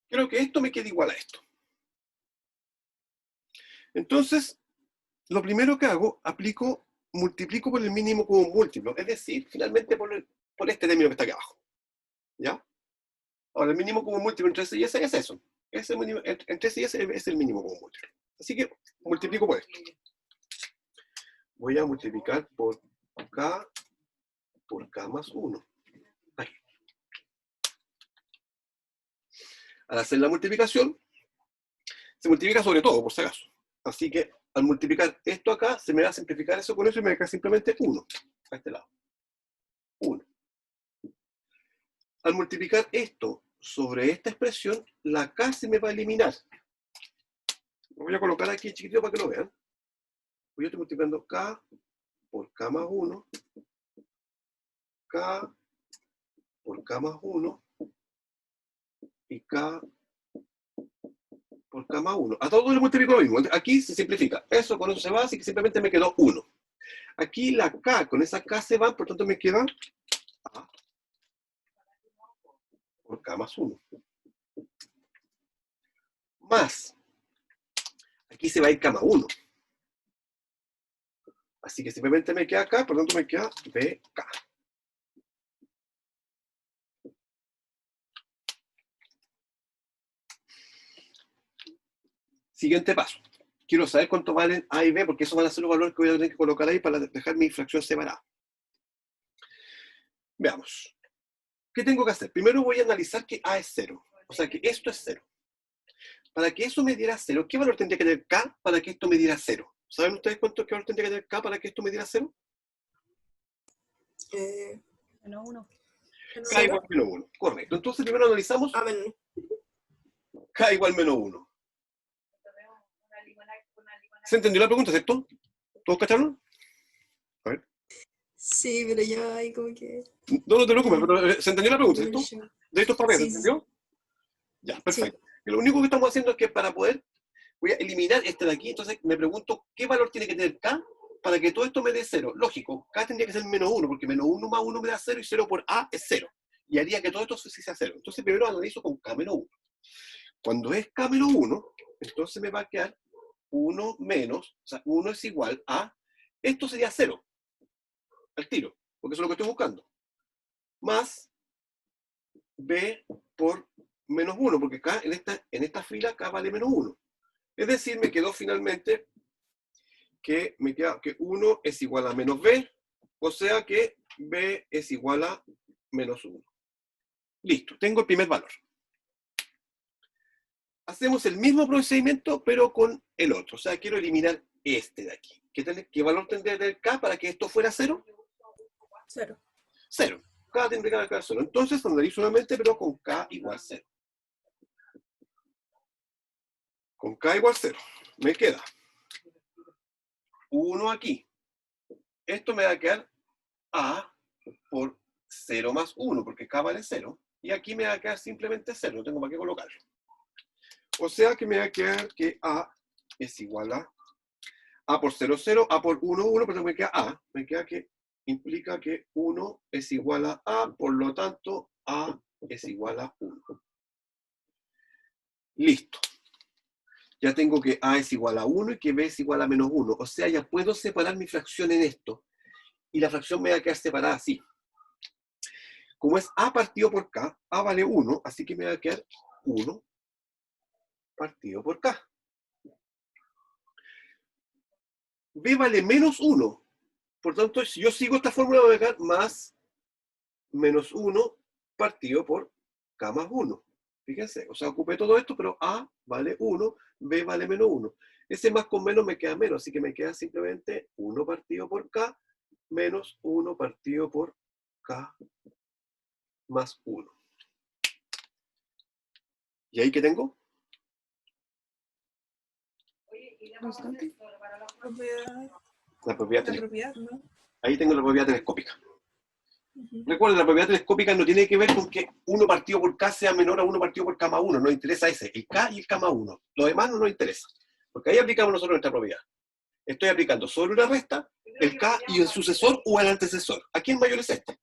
Quiero que esto me quede igual a esto. Entonces, lo primero que hago, multiplico por el mínimo como múltiplo, es decir, finalmente por este término que está aquí abajo. ¿Ya? Ahora, el mínimo como múltiplo entre S y S es eso. Entre S y S es el mínimo como múltiplo. Así que multiplico por esto. Voy a multiplicar por K más 1. Aquí. Al hacer la multiplicación, se multiplica sobre todo, por si acaso. Así que al multiplicar esto acá, se me va a simplificar eso con eso y me queda simplemente 1 a este lado. 1. Al multiplicar esto sobre esta expresión, la K se me va a eliminar. Lo voy a colocar aquí chiquitito para que lo vean. Yo estoy multiplicando K por K más 1, K por K más 1 y K por K más 1. A todo le multiplico lo mismo. Aquí se simplifica. Eso con eso se va, así que simplemente me quedó 1. Aquí la K, con esa K se va, por tanto me queda A por K más 1. Más. Aquí se va a ir K más 1. Así que simplemente me queda K, por tanto me queda BK. Siguiente paso. Quiero saber cuánto valen A y B, porque esos van a ser los valores que voy a tener que colocar ahí para dejar mi fracción separada. Veamos. ¿Qué tengo que hacer? Primero voy a analizar que A es 0. O sea que esto es 0. Para que eso me diera 0, ¿qué valor tendría que tener K para que esto me diera 0? ¿Saben ustedes qué valor tendría que tener K para que esto me diera 0? Menos 1. K igual menos 1. Correcto. Entonces primero analizamos menos. K igual menos 1. ¿Se entendió la pregunta, cierto? ¿Todos cacharon? A ver. Sí, pero yo ahí como que... No te preocupes, pero ¿se entendió la pregunta, cierto? De estos papeles, ¿se Sí, sí. entendió? Ya, perfecto. Y lo único que estamos haciendo es que para poder, voy a eliminar este de aquí, entonces me pregunto qué valor tiene que tener K para que todo esto me dé 0. Lógico, K tendría que ser menos 1, porque menos 1 más 1 me da 0 y 0 por A es 0. Y haría que todo esto sí sea 0. Entonces primero analizo con K menos 1. Cuando es K menos 1, entonces me va a quedar 1 menos, o sea, 1 es igual a, esto sería 0, al tiro, porque eso es lo que estoy buscando. Más B por menos 1, porque acá en esta fila K vale menos 1. Es decir, me quedó finalmente que 1 es igual a menos B, o sea que B es igual a menos 1. Listo, tengo el primer valor. Hacemos el mismo procedimiento, pero con el otro. O sea, quiero eliminar este de aquí. ¿Qué valor tendría que tener K para que esto fuera 0? 0. 0. K tendría que quedar 0. Entonces analizo nuevamente, pero con K igual 0. Con K igual 0. Me queda 1 aquí. Esto me va a quedar A por 0 más 1, porque K vale 0. Y aquí me va a quedar simplemente 0. No tengo para qué colocarlo. O sea que me va a quedar que A es igual a por 0, 0, A por 1, 1, pero me queda A. Me queda que implica que 1 es igual a A, por lo tanto, A es igual a 1. Listo. Ya tengo que A es igual a 1 y que B es igual a menos 1. O sea, ya puedo separar mi fracción en esto. Y la fracción me va a quedar separada así. Como es A partido por K, A vale 1, así que me va a quedar 1 partido por K. B vale menos 1. Por tanto, si yo sigo esta fórmula, voy a quedar más menos 1 partido por K más 1. Fíjense, o sea, ocupé todo esto, pero A vale 1, B vale menos 1. Ese más con menos me queda menos, así que me queda simplemente 1 partido por K menos 1 partido por K más 1. ¿Y ahí qué tengo? Constante. Propiedad, La propiedad la telescópica. propiedad, ¿no? Ahí tengo la propiedad telescópica. Ujú. Recuerden, la propiedad telescópica no tiene que ver con que 1 partido por K sea menor a 1 partido por K más 1. Nos interesa ese, el K y el K más 1. Lo demás no nos interesa. Porque ahí aplicamos nosotros nuestra propiedad. Estoy aplicando sobre una resta, el K y el sucesor o el antecesor. ¿A quién mayor es este?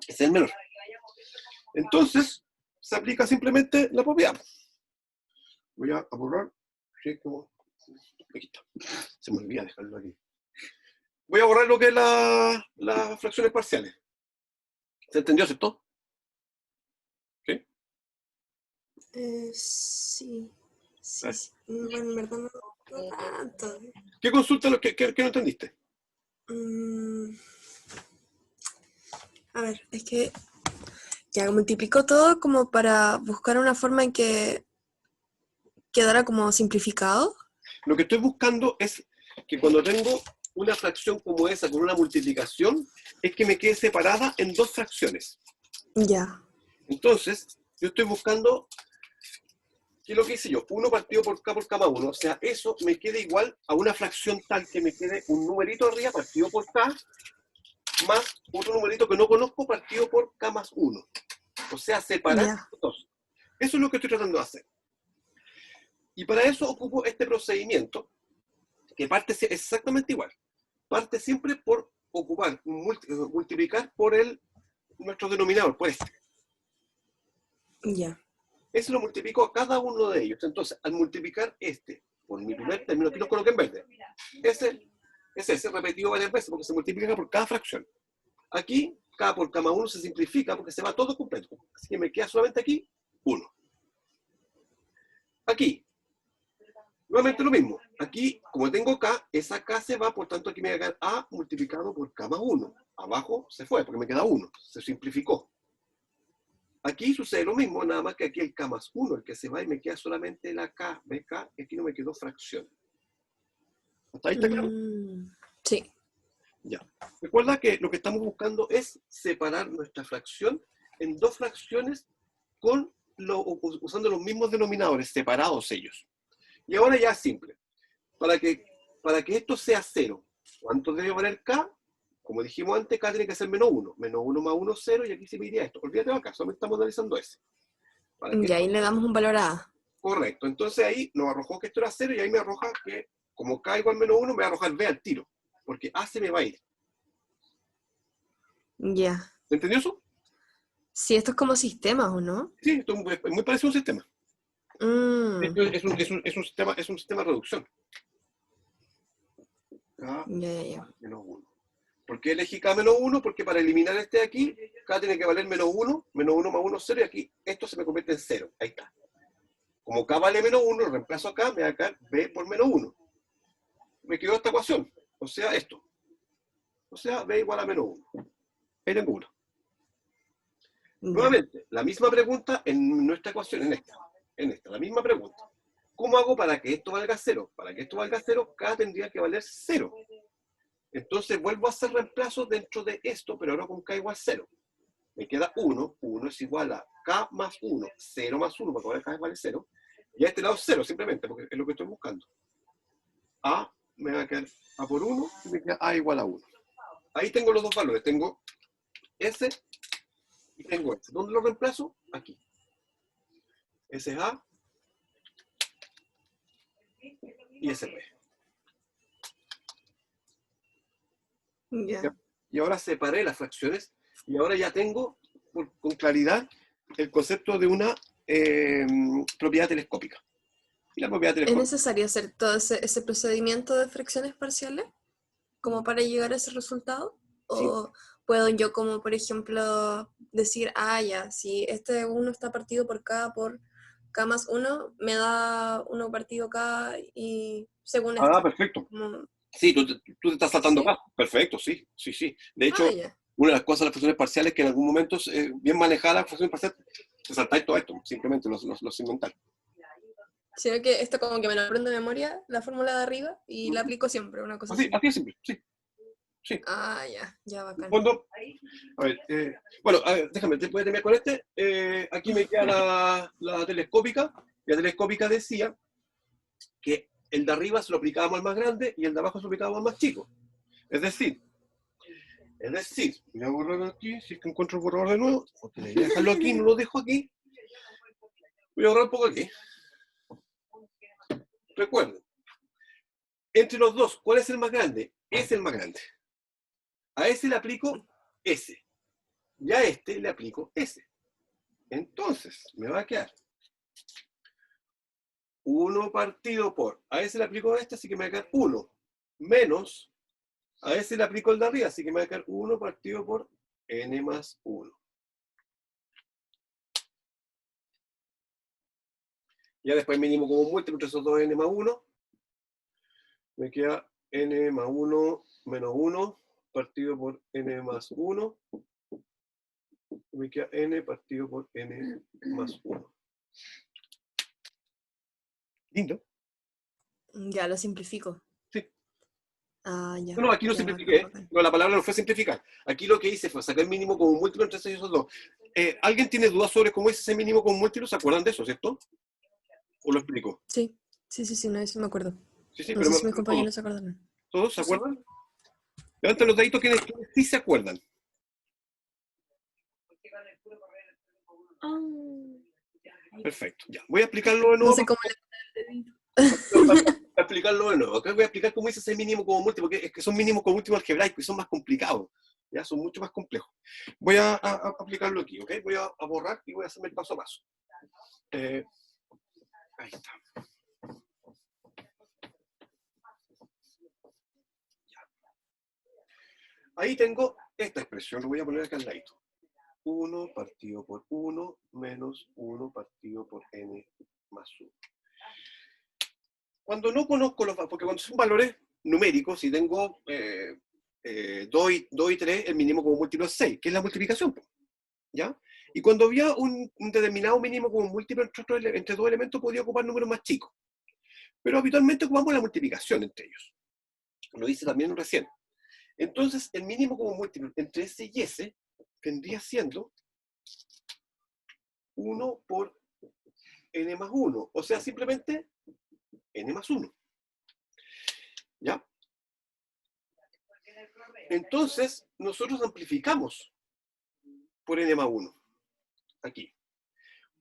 Ese es el menor. Entonces, se aplica simplemente la propiedad. Voy a borrar. Sí, aquí está. Se me olvida dejarlo aquí. Voy a borrar lo que es las fracciones parciales. ¿Se entendió, cierto? ¿Sí? Sí. Sí, Ah. sí. Bueno, en verdad no tanto. ¿Qué consulta qué no entendiste? Mm, a ver, es que ya multiplico todo como para buscar una forma en que quedara como simplificado. Lo que estoy buscando es que cuando tengo una fracción como esa con una multiplicación, es que me quede separada en 2 fracciones. Ya. Entonces, yo estoy buscando, ¿qué es lo que hice yo? 1 partido por K más 1. O sea, eso me quede igual a una fracción tal que me quede un numerito arriba partido por K más otro numerito que no conozco partido por K más 1. O sea, separar Ya. los 2. Eso es lo que estoy tratando de hacer. Y para eso ocupo este procedimiento, que parte exactamente igual. Parte siempre por ocupar, multiplicar por nuestro denominador, por este. Ya. Ese lo multiplico a cada uno de ellos. Entonces, al multiplicar este por mi primer término, aquí lo coloqué en verde. Ese repetido varias veces porque se multiplica por cada fracción. Aquí, K por K más 1 se simplifica porque se va todo completo. Así que me queda solamente aquí 1. Aquí, nuevamente lo mismo. Aquí, como tengo K, esa K se va, por tanto aquí me va a quedar A multiplicado por K más 1. Abajo se fue porque me queda 1. Se simplificó. Aquí sucede lo mismo, nada más que aquí el K más 1, el que se va y me queda solamente la K. ¿Ves K? Y aquí no me quedó fracción. ¿Hasta ahí está claro? Sí. Ya. Recuerda que lo que estamos buscando es separar nuestra fracción en 2 fracciones usando los mismos denominadores, separados ellos. Y ahora ya es simple. Para que esto sea 0, ¿cuánto debe valer K? Como dijimos antes, K tiene que ser menos 1. Menos 1 más 1, 0, y aquí se me iría esto. Olvídate de acá, solamente estamos analizando ese. Y ahí le damos un valor a A. Correcto. Entonces ahí nos arrojó que esto era 0 y ahí me arroja que, como K igual menos 1, me va a arrojar B al tiro. Porque A se me va a ir. Ya. ¿Entendió eso? Sí, esto es como sistemas, ¿o no? Sí, esto es muy parecido a un sistema. Mm, Esto es un sistema de reducción. K ya. menos 1. ¿Por qué elegí K menos 1? Porque para eliminar este de aquí, K tiene que valer menos 1 más 1, 0, y aquí esto se me convierte en 0. Ahí está. Como K vale menos 1, lo reemplazo acá, me va a quedar B por menos 1. Me quedó esta ecuación, o sea, esto. O sea, B igual a menos 1. Ahí tengo 1. Ya. Nuevamente, la misma pregunta en nuestra ecuación, en esta, la misma pregunta. ¿Cómo hago para que esto valga 0? Para que esto valga 0, K tendría que valer 0. Entonces vuelvo a hacer reemplazo dentro de esto, pero ahora con K igual 0. Me queda 1, 1 es igual a K más 1, 0 más 1, porque ahora K vale 0. Y a este lado 0, simplemente, porque es lo que estoy buscando. A me va a quedar A por 1 y me queda A igual a 1. Ahí tengo los dos valores, tengo S y tengo S. ¿Dónde lo reemplazo? Aquí. S es A y S es B. Ya. Y ahora separé las fracciones y ahora ya tengo con claridad el concepto de una propiedad telescópica. Y la propiedad ¿Es telescópica. necesario hacer todo ese procedimiento de fracciones parciales como para llegar a ese resultado? Sí. ¿O puedo yo como, por ejemplo, decir, ya, si este 1 está partido por K más 1, me da 1 partido K y según esto? Perfecto. Como, Sí, tú te estás saltando ¿sí? acá. Perfecto, sí. De hecho, Ya. una de las cosas de las fracciones parciales que en algún momento, bien manejada la fracción parcial, te saltáis todo esto, simplemente los inventáis. Sino que esto como que me lo aprendo de memoria, la fórmula de arriba, y la aplico siempre, una cosa Así, así. así es simple, sí. Sí. Ah, ya, bacán. Cuando, a ver, bueno, a ver, déjame, voy a terminar con este. Aquí me queda la telescópica. La telescópica decía que el de arriba se lo aplicábamos al más grande y el de abajo se lo aplicábamos al más chico. Es decir, voy a borrar aquí, si es que encuentro el borrador de nuevo, porque voy a dejarlo aquí, no lo dejo aquí. Voy a borrar un poco aquí. Recuerden, entre los dos, ¿cuál es el más grande? Es el más grande. A ese le aplico S. Y a este le aplico S. Entonces, me va a quedar 1 partido por, a ese le aplico este, así que me va a quedar 1, menos, a ese le aplico el de arriba, así que me va a quedar 1 partido por n más 1. Ya después mínimo como múltiplo entre esos dos n más 1, me queda n más 1 menos 1 partido por n más 1, y me queda n partido por n más 1. Lindo. Ya lo simplifico. Sí. Ah, ya. No, aquí no ya, simplifiqué. bacán. No, la palabra no fue simplificar. Aquí lo que hice fue sacar el mínimo como múltiplo entre esos dos. ¿Alguien tiene dudas sobre cómo es ese mínimo como múltiplo? ¿Se acuerdan de eso, cierto? ¿O lo explico? Sí, no, eso me acuerdo. Sí, No pero sé me si mis acuerdo compañeros se acordaron. ¿Todos se Sí. acuerdan? Levanten los deditos quienes sí se acuerdan. Perfecto. Ya. Voy a explicarlo de No nuevo. sé cómo le... Voy a explicarlo de nuevo. Acá voy a explicar cómo hice ese mínimo como múltiplo, porque es que son mínimos como múltiplo algebraicos y son más complicados. Ya son mucho más complejos. Voy a aplicarlo aquí, ¿ok? Voy a borrar y voy a hacerme el paso a paso. Ahí está. Ya. Ahí tengo esta expresión, lo voy a poner acá al ladito. 1 partido por 1 menos 1 partido por n más 1. Cuando no conozco los valores, porque cuando son valores numéricos, si tengo 2 y 3, el mínimo como múltiplo es 6, que es la multiplicación. ¿Ya? Y cuando había un determinado mínimo como múltiplo entre dos elementos, podía ocupar números más chicos. Pero habitualmente ocupamos la multiplicación entre ellos. Lo hice también recién. Entonces, el mínimo como múltiplo entre S y S vendría siendo 1 por n más 1. O sea, simplemente n más 1. ¿Ya? Entonces, nosotros amplificamos por n más 1. Aquí.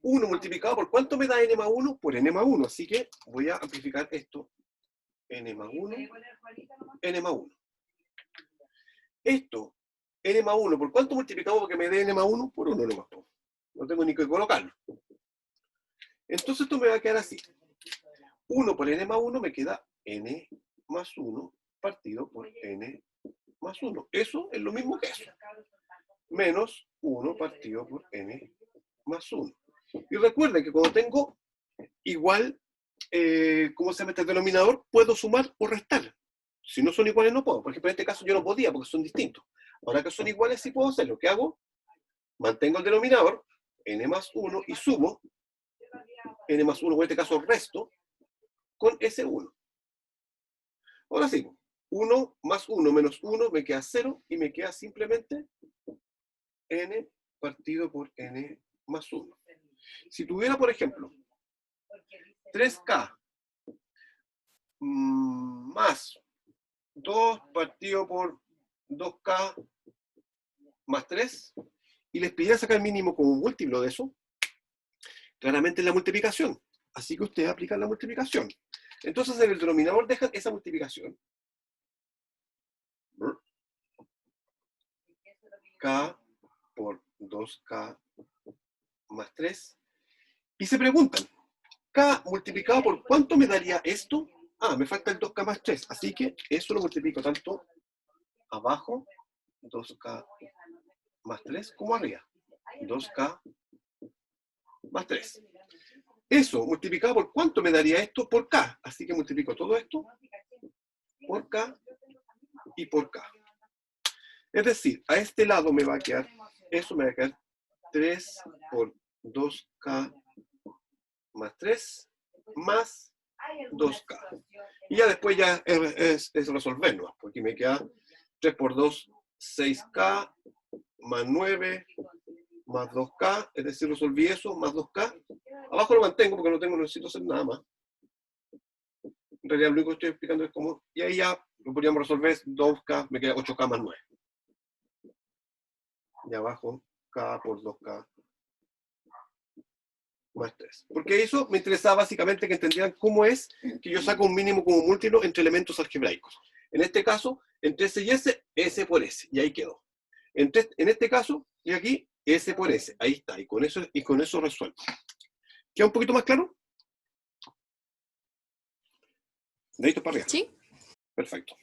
1 multiplicado por ¿cuánto me da n más 1? Por n más 1. Así que voy a amplificar esto. N más 1. N más 1. Esto, n más 1, ¿por cuánto multiplicamos porque me dé n más 1? Por 1 nomás. No tengo ni que colocarlo. Entonces esto me va a quedar así. 1 por n más 1 me queda n más 1 partido por n más 1. Eso es lo mismo que eso. Menos 1 partido por n más 1. Y recuerden que cuando tengo igual, ¿cómo se llama este denominador? Puedo sumar o restar. Si no son iguales no puedo. Por ejemplo, en este caso yo no podía porque son distintos. Ahora que son iguales sí puedo hacerlo. ¿Qué hago? Mantengo el denominador, n más 1, y sumo n más 1, o en este caso resto, con ese 1. Ahora sí, 1 más 1 menos 1 me queda 0 y me queda simplemente n partido por n más 1. Si tuviera, por ejemplo, 3k más 2 partido por 2k más 3, y les pidiera sacar el mínimo como un múltiplo de eso, claramente es la multiplicación. Así que ustedes aplican la multiplicación. Entonces en el denominador dejan esa multiplicación. K por 2k más 3. Y se preguntan, K multiplicado por ¿cuánto me daría esto? Ah, me falta el 2k más 3. Así que eso lo multiplico tanto abajo, 2k más 3, como arriba. 2k más 3. Eso multiplicado por ¿cuánto me daría esto? Por k. Así que multiplico todo esto por k y por k. Es decir, a este lado me va a quedar, eso me va a quedar 3 por 2k más 3 más 2K. Y ya después ya es resolver, ¿no? Porque me queda 3 por 2, 6K, más 9, más 2K, es decir, resolví eso, más 2K. Abajo lo mantengo porque no necesito hacer nada más. En realidad lo único que estoy explicando es cómo, y ahí ya lo podríamos resolver, 2K, me queda 8K más 9. Y abajo, K por 2K más 3. Porque eso me interesaba básicamente que entendieran cómo es que yo saco un mínimo como múltiplo entre elementos algebraicos. En este caso, entre S y S, S por S, y ahí quedó. En este caso, y aquí, S por S, ahí está, y con eso resuelvo. ¿Queda un poquito más claro? De ahí para arriba. ¿Sí? Perfecto.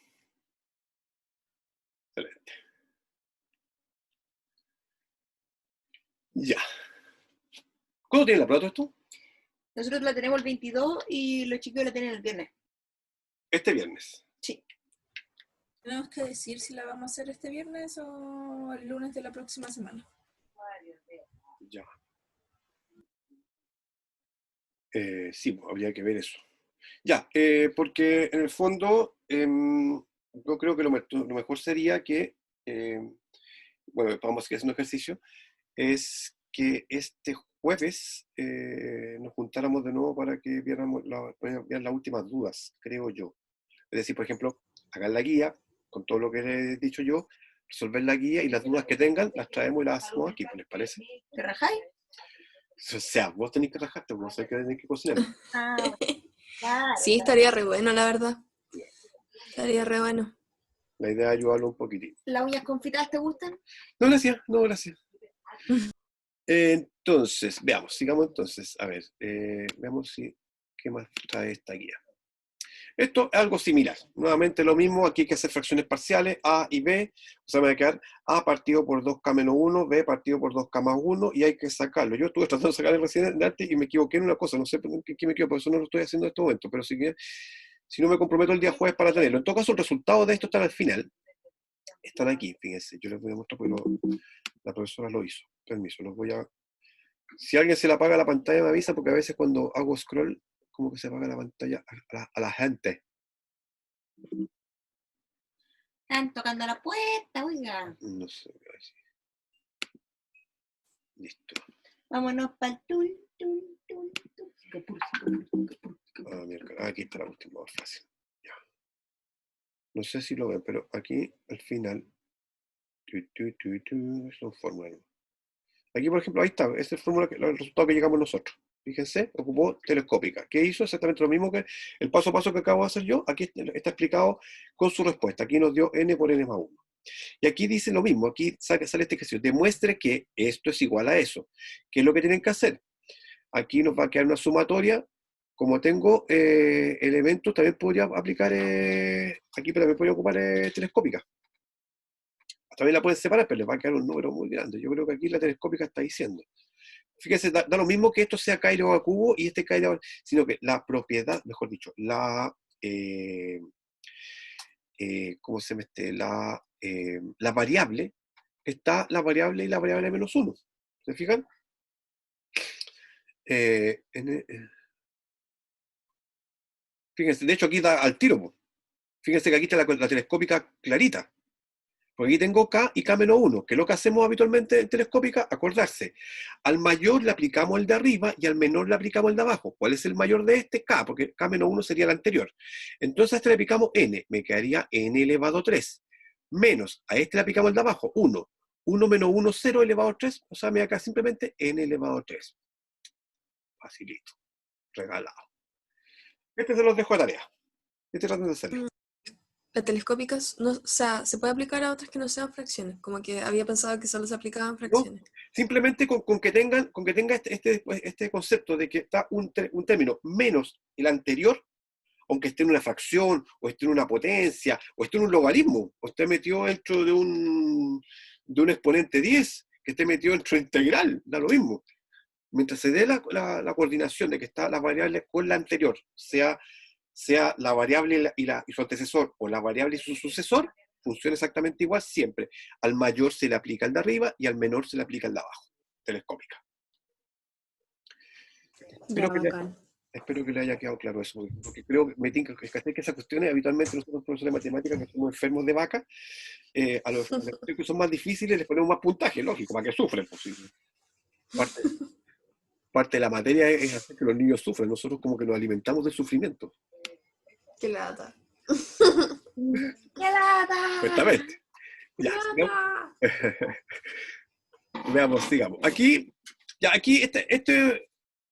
Excelente. Ya. ¿Cuándo tiene la prueba esto? Nosotros la tenemos el 22 y los chicos la tienen el viernes. Este viernes. Sí. Tenemos que decir si la vamos a hacer este viernes o el lunes de la próxima semana. Ya. Sí, pues, habría que ver eso. Ya, porque en el fondo yo creo que lo mejor sería que, bueno, vamos a seguir haciendo ejercicio, es que este jueves nos juntáramos de nuevo para que viéramos vean las últimas dudas, creo yo. Es decir, por ejemplo, hagan la guía, con todo lo que les he dicho yo, resolver la guía y las dudas que tengan, las traemos y las hacemos aquí, ¿les parece? ¿Te rajáis? O sea, vos tenés que rajarte, vos tenés que cocinar. Ah, claro. Sí, estaría re bueno, la verdad. Estaría re bueno. La idea es ayudarlo un poquitín. ¿Las uñas confitadas te gustan? No, gracias, no, gracias. Entonces, veamos, sigamos entonces. A ver, veamos qué más trae esta guía. Esto es algo similar. Nuevamente lo mismo, aquí hay que hacer fracciones parciales, A y B. O sea, me va a quedar A partido por 2K menos 1, B partido por 2K más 1, y hay que sacarlo. Yo estuve tratando de sacar el recién de arte y me equivoqué en una cosa, no sé por qué me equivoqué, por eso no lo estoy haciendo en este momento, pero si no me comprometo el día jueves para tenerlo. En todo caso, el resultado de esto está al final. Están aquí, fíjense, yo les voy a mostrar porque la profesora lo hizo. Permiso, los voy a... Si alguien se le apaga la pantalla me avisa, porque a veces cuando hago scroll, como que se apaga la pantalla a la gente. Están tocando la puerta, oiga. No sé, a ver si- listo. Vámonos para el tul. Ah, mierda, aquí está la última, más fácil. Ya. No sé si lo ven, pero aquí al final son fórmulas. Aquí, por ejemplo, ahí está, esta es el resultado que llegamos nosotros. Fíjense, ocupó telescópica. ¿Qué hizo? Exactamente lo mismo que el paso a paso que acabo de hacer yo. Aquí está explicado con su respuesta. Aquí nos dio n por n más 1. Y aquí dice lo mismo. Aquí sale este ejercicio. Demuestre que esto es igual a eso. ¿Qué es lo que tienen que hacer? Aquí nos va a quedar una sumatoria. Como tengo elementos, también podría aplicar, aquí también podría ocupar telescópica. También la pueden separar, pero les va a quedar un número muy grande. Yo creo que aquí la telescópica está diciendo. Fíjense, da lo mismo que esto sea K elevado a cubo y este K elevado a... Sino que la propiedad, mejor dicho, ¿cómo se llama este? La variable, está la variable y la variable menos 1. ¿Se fijan? Fíjense, de hecho aquí da al tiro. Po. Fíjense que aquí está la telescópica clarita. Porque aquí tengo K y K menos 1, que es lo que hacemos habitualmente en telescópica, acordarse. Al mayor le aplicamos el de arriba y al menor le aplicamos el de abajo. ¿Cuál es el mayor de este? K, porque K menos 1 sería el anterior. Entonces a este le aplicamos N, me quedaría N elevado a 3. Menos, a este le aplicamos el de abajo, 1. 1 menos 1, 0 elevado a 3, o sea, me da acá simplemente N elevado a 3. Facilito, regalado. Este se los dejo de tarea. Este traten de hacerlo. Las telescópicas, no, o sea, se puede aplicar a otras que no sean fracciones. Como que había pensado que solo se aplicaban fracciones. Simplemente con que tenga este concepto de que está un término menos el anterior, aunque esté en una fracción, o esté en una potencia, o esté en un logaritmo, o esté metido dentro de un exponente 10, que esté metido dentro de integral, da lo mismo. Mientras se dé la coordinación de que está la variable con la anterior, sea la variable y su antecesor, o la variable y su sucesor, funciona exactamente igual siempre. Al mayor se le aplica el de arriba y al menor se le aplica el de abajo. Telescópica. Ya, bacán. Espero que le haya quedado claro eso, porque creo que esas cuestiones habitualmente nosotros profesores de matemáticas que somos enfermos de vaca, a los que son más difíciles les ponemos más puntaje, lógico, para que sufren. Pues, sí. Parte de la materia es hacer que los niños sufran, nosotros como que nos alimentamos del sufrimiento. Qué lata. ¡Qué lata! Perfectamente. Ya, ¡Lata! veamos, sigamos. Aquí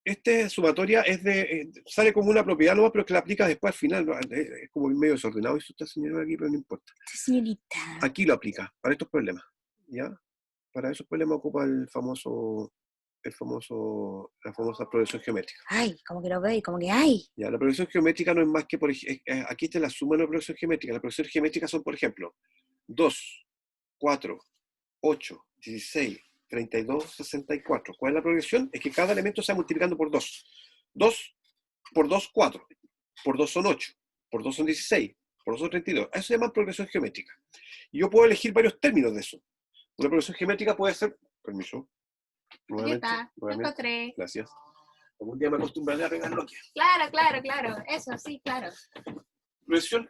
Este sumatoria sale como una propiedad nueva, pero que la aplica después al final. Es como medio desordenado eso esta señora aquí, pero no importa. Señorita. Aquí lo aplica, para estos problemas. ¿Ya? Para esos problemas ocupa la famosa progresión geométrica. Ay, como que lo veis, como que ay. ¿Ya? La progresión geométrica no es más que, aquí está la suma de la progresión geométrica. Las progresiones geométricas son, por ejemplo, 2, 4, 8, 16, 32, 64. ¿Cuál es la progresión? Es que cada elemento se va multiplicando por 2. 2 por 2, 4. Por 2 son 8. Por 2 son 16. Por 2 son 32. Eso se llama progresión geométrica. Y yo puedo elegir varios términos de eso. Una progresión geométrica puede ser... Permiso. Aquí está, lo Nuevamente. encontré. Gracias. Algún día me acostumbraré a pegarlo aquí. Claro, claro, claro. Eso, sí, claro. Progresión...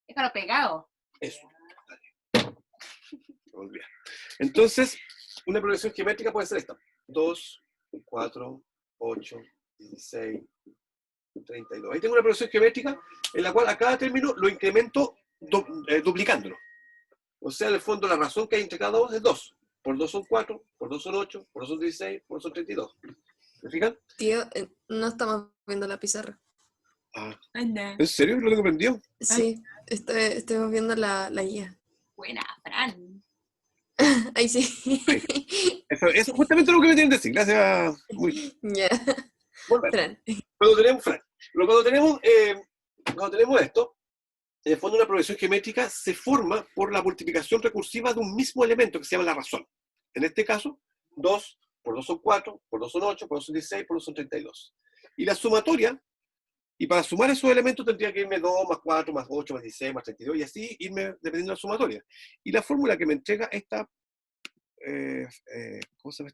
Déjalo pegado. Eso. Dale. Muy bien. Entonces, una progresión geométrica puede ser esta. 2, 4, 8, 16, 32. Ahí tengo una progresión geométrica en la cual a cada término lo incremento duplicándolo. O sea, en el fondo la razón que hay entre cada dos es 2. Por 2 son 4, por 2 son 8, por 2 son 16, por 2 son 32. ¿Se fijan? Tío, no estamos viendo la pizarra. Ah, Anda. ¿en serio? ¿Lo tengo prendido? Sí, estamos viendo la guía. Buena, Fran. Ahí sí. Eso es justamente lo que me tienen que decir. Gracias. Muy Ya. bueno. Fran. Cuando tenemos esto, en el fondo una progresión geométrica se forma por la multiplicación recursiva de un mismo elemento que se llama la razón. En este caso, 2 por 2 son 4, por 2 son 8, por 2 son 16, por 2 son 32. Y la sumatoria, y para sumar esos elementos tendría que irme 2 más 4 más 8 más 16 más 32 y así irme dependiendo de la sumatoria. Y la fórmula que me entrega esta, ¿cómo se llama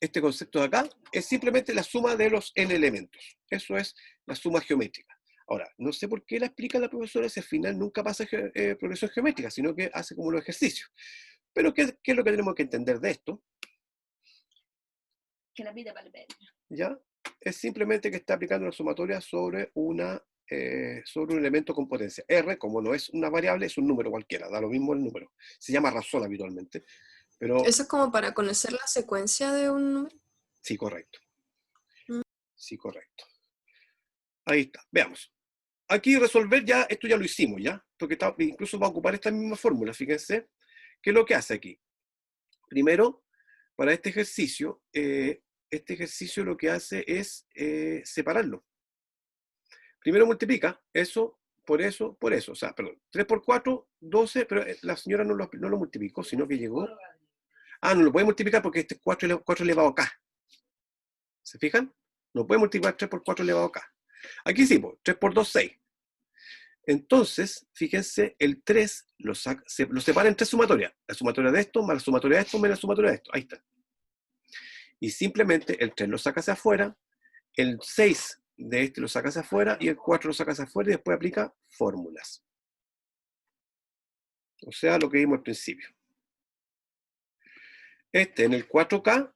este concepto de acá? Es simplemente la suma de los n elementos. Eso es la suma geométrica. Ahora, no sé por qué la explica la profesora si al final nunca pasa progresión geométrica, sino que hace como los ejercicios. Pero ¿qué es lo que tenemos que entender de esto? Que la vida vale pena. ¿Ya? Es simplemente que está aplicando la sumatoria sobre un elemento con potencia. R, como no es una variable, es un número cualquiera, da lo mismo el número. Se llama razón habitualmente. Pero ¿Eso es como para conocer la secuencia de un número? sí, correcto. Mm. Sí, correcto. Ahí está, veamos. Aquí resolver ya, esto ya lo hicimos, ¿ya? Porque incluso va a ocupar esta misma fórmula, fíjense. ¿Qué es lo que hace aquí? Primero, para este ejercicio lo que hace es separarlo. Primero multiplica eso, por eso, por eso. O sea, perdón, 3 por 4, 12, pero la señora no lo multiplicó, sino que llegó... Ah, no lo puede multiplicar porque este es 4 elevado a k. ¿Se fijan? No puede multiplicar 3 por 4 elevado a k. Aquí sí, 3 por 2, 6. Entonces, fíjense, el 3 lo separa en tres sumatorias. La sumatoria de esto, más la sumatoria de esto, menos la sumatoria de esto. Ahí está. Y simplemente el 3 lo saca hacia afuera, el 6 de este lo saca hacia afuera y el 4 lo saca hacia afuera y después aplica fórmulas. O sea, lo que vimos al principio. En el 4K,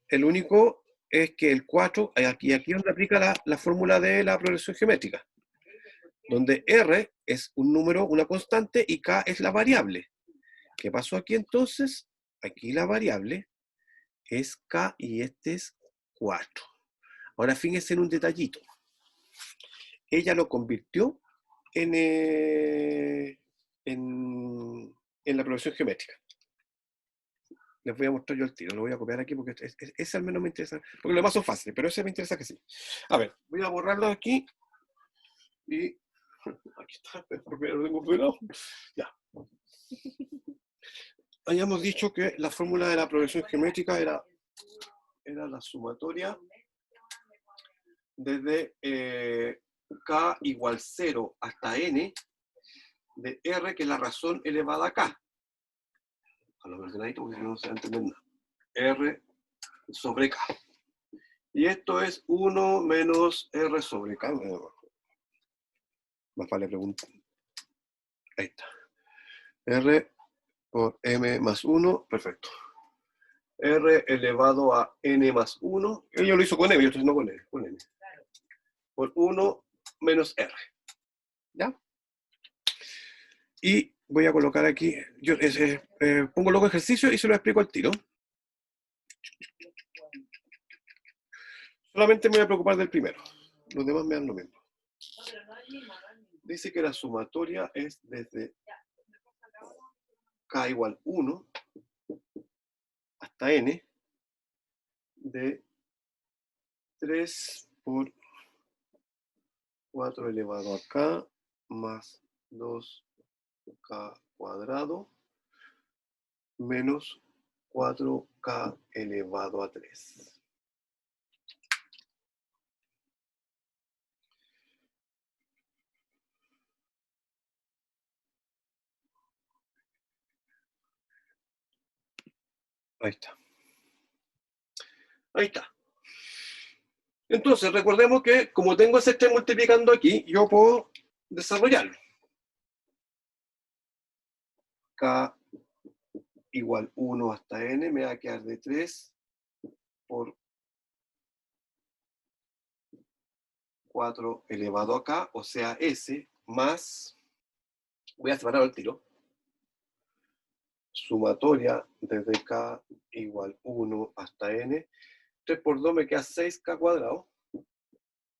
el único es que el 4, aquí es donde aplica la fórmula de la progresión geométrica, donde R es un número, una constante, y K es la variable. ¿Qué pasó aquí entonces? Aquí la variable es K y este es 4. Ahora fíjense en un detallito. Ella lo convirtió en la progresión geométrica. Les voy a mostrar yo el tiro, lo voy a copiar aquí porque ese al menos me interesa, porque lo demás son fáciles, pero ese me interesa que sí. A ver, voy a borrarlo aquí y aquí está, porque lo tengo pegado. Ya. Habíamos dicho que la fórmula de la progresión geométrica era la sumatoria desde k igual 0 hasta n de r, que es la razón elevada a k. A lo ordenadito porque si no se va a entender nada. R sobre k. Y esto es 1 menos R sobre K. Más vale preguntar. Ahí está. R por M más 1, perfecto. R elevado a N más 1. Yo lo hizo con M, yo estoy haciendo con N. Por 1 menos R. ¿Ya? Y voy a colocar aquí, yo pongo luego ejercicio y se lo explico al tiro. Solamente me voy a preocupar del primero. Los demás me dan lo mismo. Dice que la sumatoria es desde K igual 1 hasta N de 3 por 4 elevado a K más 2K cuadrado menos 4K elevado a 3. Ahí está. Ahí está. Entonces, recordemos que como tengo ese 3 multiplicando aquí, yo puedo desarrollarlo. K igual 1 hasta N me va a quedar de 3 por 4 elevado a K, o sea, S, más, voy a separar el tiro, sumatoria desde K igual 1 hasta N, 3 por 2 me queda 6K cuadrado,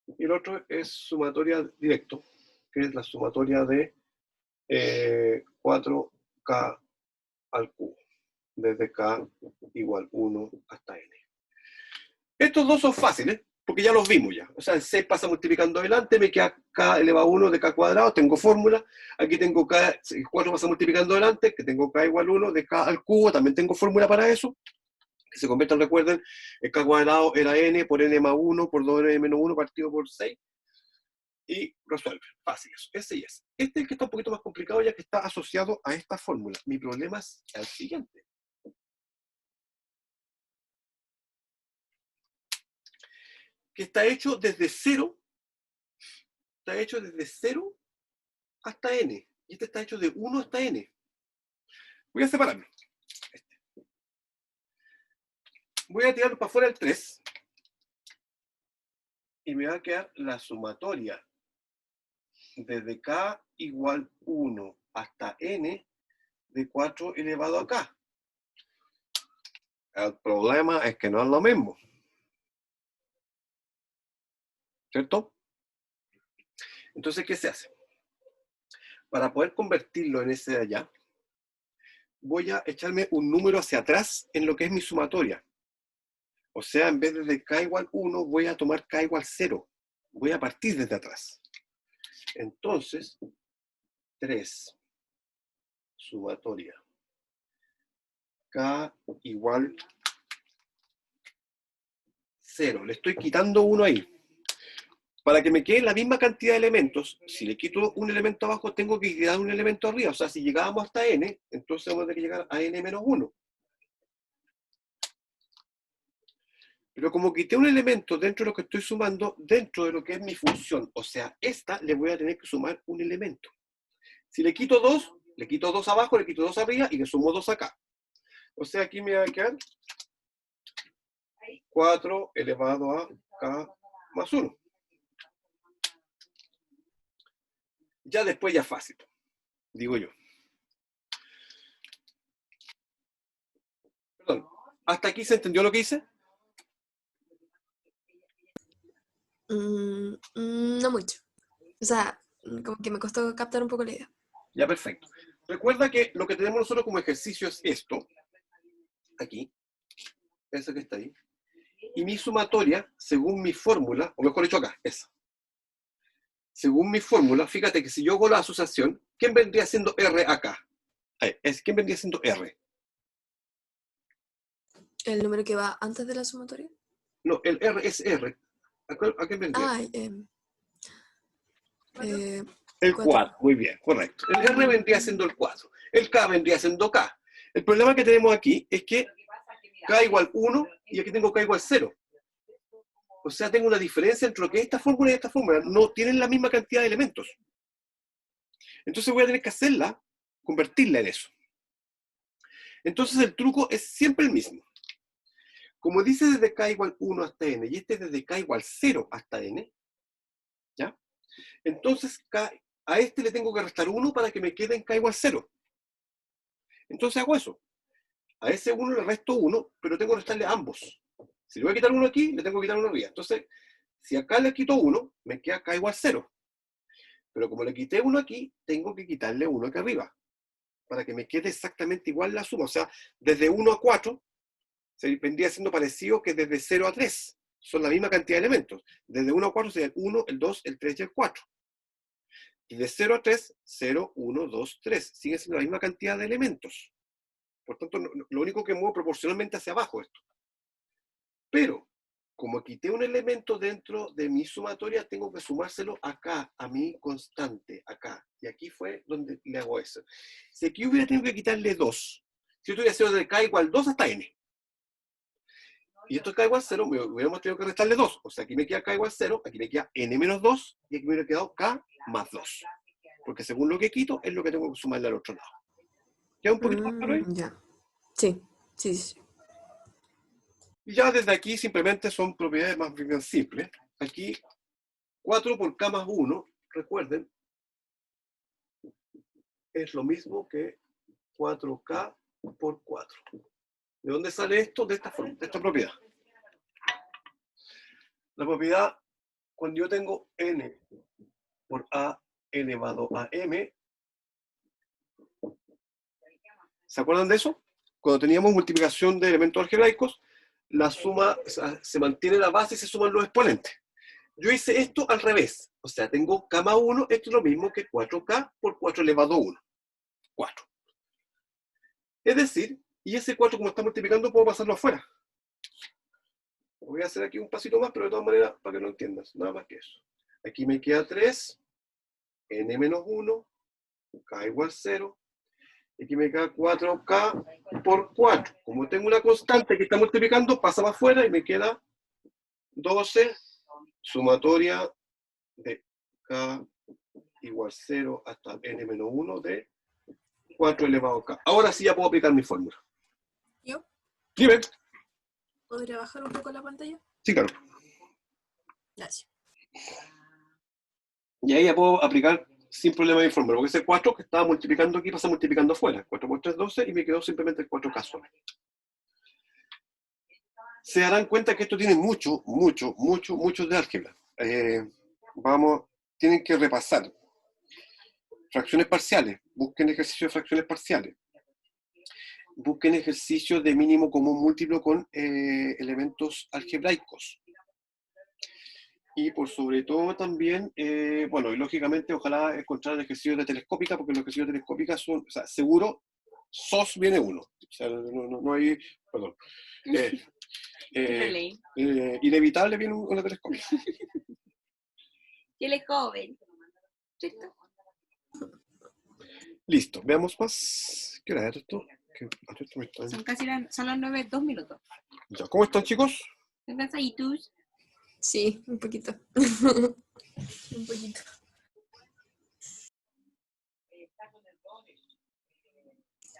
y el otro es sumatoria directo, que es la sumatoria de 4K al cubo, desde K igual 1 hasta N. Estos dos son fáciles, porque ya los vimos ya. O sea, el 6 pasa multiplicando adelante, me queda K elevado a 1 de K cuadrado, tengo fórmula. Aquí tengo K, 4 pasa multiplicando adelante, que tengo K igual 1 de K al cubo, también tengo fórmula para eso. Que se conviertan, recuerden, el K cuadrado era N por N más 1 por 2N menos 1 partido por 6. Y resuelve. Fácil eso. Ese y ese. Este es el que está un poquito más complicado ya que está asociado a esta fórmula. Mi problema es el siguiente. Que está hecho desde 0. Está hecho desde 0 hasta N. Y este está hecho de 1 hasta N. Voy a separarlo. Voy a tirarlo para afuera el 3. Y me va a quedar la sumatoria desde K igual 1 hasta N de 4 elevado a K. El problema es que no es lo mismo. ¿Cierto? Entonces, ¿qué se hace? Para poder convertirlo en ese de allá, voy a echarme un número hacia atrás en lo que es mi sumatoria. O sea, en vez de K igual 1, voy a tomar K igual 0. Voy a partir desde atrás. Entonces, 3, sumatoria. K igual 0. Le estoy quitando 1 ahí. Para que me quede la misma cantidad de elementos, si le quito un elemento abajo, tengo que quitar un elemento arriba. O sea, si llegábamos hasta N, entonces vamos a tener que llegar a N menos 1. Pero como quité un elemento dentro de lo que estoy sumando, dentro de lo que es mi función, o sea, esta, le voy a tener que sumar un elemento. Si le quito 2, le quito 2 abajo, le quito 2 arriba y le sumo 2 acá. O sea, aquí me va a quedar 4 elevado a K más 1. Ya después ya es fácil, digo yo. Perdón, ¿hasta aquí se entendió lo que hice? No mucho. O sea, como que me costó captar un poco la idea. Ya, perfecto. Recuerda que lo que tenemos nosotros como ejercicio es esto. Aquí. Esa que está ahí. Y mi sumatoria, según mi fórmula, o mejor dicho acá, esa. Según mi fórmula, fíjate que si yo hago la asociación, ¿quién vendría siendo R acá? ¿Quién vendría siendo R? ¿El número que va antes de la sumatoria? No, el R es R. ¿A qué vendría? Ah, El 4. 4, muy bien, correcto. El R vendría siendo el 4. El K vendría siendo K. El problema que tenemos aquí es que K igual 1 y aquí tengo K igual 0. O sea, tengo una diferencia entre lo que es esta fórmula y esta fórmula. No tienen la misma cantidad de elementos. Entonces voy a tener que hacerla, convertirla en eso. Entonces el truco es siempre el mismo. Como dice desde k igual 1 hasta n, y este es desde k igual 0 hasta n, ¿ya? Entonces a este le tengo que restar 1 para que me quede en k igual 0. Entonces hago eso. A ese 1 le resto 1, pero tengo que restarle a ambos. Si le voy a quitar 1 aquí, le tengo que quitar 1 arriba. Entonces, si acá le quito 1, me queda k igual 0. Pero como le quité 1 aquí, tengo que quitarle 1 acá arriba, para que me quede exactamente igual la suma. O sea, desde 1 a 4, se vendría siendo parecido que desde 0 a 3. Son la misma cantidad de elementos. Desde 1 a 4 sería el 1, el 2, el 3 y el 4. Y de 0 a 3, 0, 1, 2, 3. Sigue siendo la misma cantidad de elementos. Por tanto, lo único que muevo proporcionalmente hacia abajo esto. Pero, como quité un elemento dentro de mi sumatoria, tengo que sumárselo acá, a mi constante, acá. Y aquí fue donde le hago eso. Si aquí hubiera tenido que quitarle 2, si yo tuviera sido de k igual 2 hasta n, y esto es k igual 0, me hubiéramos tenido que restarle 2. O sea, aquí me queda k igual 0, aquí me queda n menos 2, y aquí me hubiera quedado k más 2. Porque según lo que quito, es lo que tengo que sumarle al otro lado. ¿Queda un poquito más claro ahí? Ya. Sí. Y ya desde aquí simplemente son propiedades más bien simples. Aquí 4 por k más 1, recuerden, es lo mismo que 4k por 4. ¿De dónde sale esto? De esta forma, de esta propiedad. La propiedad, cuando yo tengo n por a elevado a m, ¿se acuerdan de eso? Cuando teníamos multiplicación de elementos algebraicos, la suma, o sea, se mantiene la base y se suman los exponentes. Yo hice esto al revés. O sea, tengo k más 1, esto es lo mismo que 4k por 4 elevado a 1. 4. Es decir, y ese 4 como está multiplicando, puedo pasarlo afuera. Voy a hacer aquí un pasito más, pero de todas maneras, para que lo entiendas, nada más que eso. Aquí me queda 3, n menos 1, k igual 0. Y aquí me queda 4k por 4. Como tengo una constante que está multiplicando, pasa para afuera y me queda 12, sumatoria de k igual 0 hasta n menos 1 de 4 elevado a k. Ahora sí ya puedo aplicar mi fórmula. ¿Yo? Dime. ¿Podría bajar un poco la pantalla? Sí, claro. Gracias. Y ahí ya puedo aplicar sin problema mi fórmula, porque ese 4 que estaba multiplicando aquí pasa multiplicando afuera. 4 por 3, 12, y me quedó simplemente el 4k solo. Se darán cuenta que esto tiene mucho de álgebra. Tienen que repasar. Fracciones parciales. Busquen ejercicios de fracciones parciales. Busquen ejercicios de mínimo común múltiplo con elementos algebraicos. Y por sobre todo también, bueno, y lógicamente ojalá encontrar ejercicios de telescópica, porque los ejercicios de telescópica son, o sea, seguro, SOS viene uno. O sea, no hay, perdón. Inevitable viene una telescópica. Y él es joven. ¿Cierto? Listo, veamos más. ¿Qué hora es esto? Son las 9, 2 minutos. Ya, ¿cómo están, chicos? ¿Están cansaditos? Sí, un poquito. Un poquito.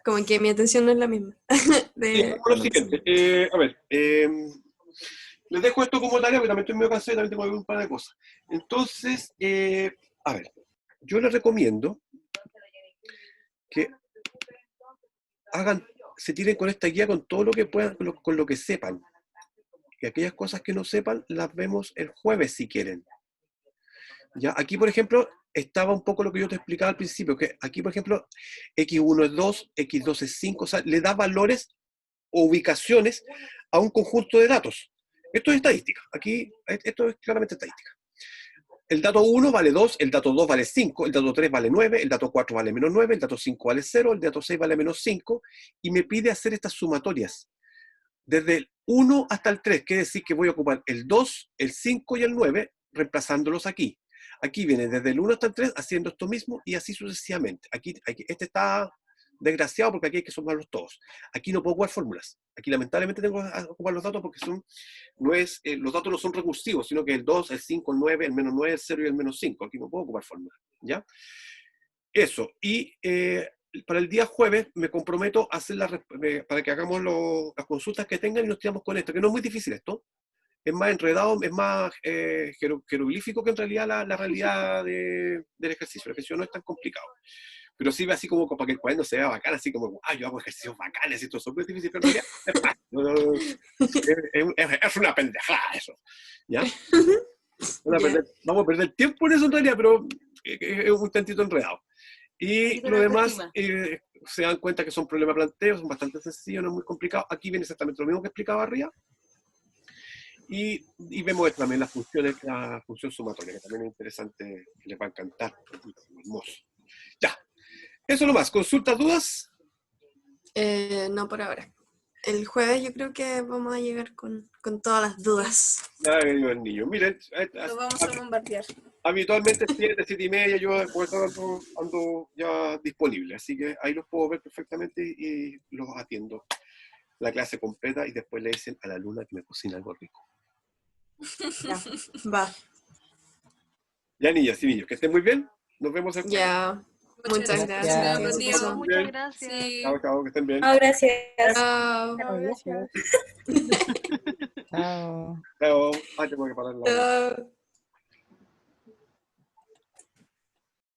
Como que mi atención no es la misma. Sí, lo siguiente. A ver, les dejo esto como tarea, porque también estoy medio cansado y también tengo que ver un par de cosas. Entonces, a ver, yo les recomiendo que se tiren con esta guía con todo lo que puedan, con lo que sepan. Y aquellas cosas que no sepan, las vemos el jueves si quieren. Ya, aquí, por ejemplo, estaba un poco lo que yo te explicaba al principio, que aquí, por ejemplo, x1 es 2, x2 es 5, o sea, le da valores o ubicaciones a un conjunto de datos. Esto es estadística. Aquí, esto es claramente estadística. El dato 1 vale 2, el dato 2 vale 5, el dato 3 vale 9, el dato 4 vale menos 9, el dato 5 vale 0, el dato 6 vale menos 5, y me pide hacer estas sumatorias. Desde el 1 hasta el 3, quiere decir que voy a ocupar el 2, el 5 y el 9, reemplazándolos aquí. Aquí viene desde el 1 hasta el 3 haciendo esto mismo y así sucesivamente. Aquí este está desgraciado porque aquí hay que sumarlos todos. Aquí no puedo ocupar fórmulas. Aquí lamentablemente tengo que ocupar los datos porque los datos no son recursivos, sino que el 2, el 5, el 9, el menos 9, el 0 y el menos 5. Aquí no puedo ocupar fórmulas. ¿Ya? Eso. Y para el día jueves me comprometo a hacer para que hagamos las consultas que tengan y nos tiramos con esto, que no es muy difícil esto. Es más enredado, es más jeroglífico que en realidad la realidad del ejercicio. El ejercicio no es tan complicado. Pero sí ve así como para que el cuaderno se vea bacán, así como, yo hago ejercicios bacanes y todo eso, es difícil, pero en realidad es una pendejada eso. ¿Ya? Vamos a perder tiempo en eso en realidad, pero es un tantito enredado. Y Poquito lo de demás, autoestima. se dan cuenta que son problemas planteos, son bastante sencillos, no es muy complicado. Aquí viene exactamente lo mismo que explicaba arriba. Y vemos también las funciones, la función sumatoria, que también es interesante, que les va a encantar. Hermoso. Ya. Eso nomás. ¿Consultas, dudas? No por ahora. El jueves yo creo que vamos a llegar con todas las dudas. Ay, Dios niño. Miren, Lo vamos a bombardear. habitualmente 7, 7 y media yo por eso ando ya disponible, así que ahí los puedo ver perfectamente y los atiendo la clase completa y después le dicen a la Luna que me cocina algo rico. Va, Ya, niñas y niños, que estén muy bien. Nos vemos el jueves. ya. Muchas gracias. gracias. Rodrigo. Eso. Muchas gracias. Sí. Chao, chao, que estén bien. Gracias. Chao. Chao, gracias. Chao. Chao. Ah, tengo que parar la... Chao.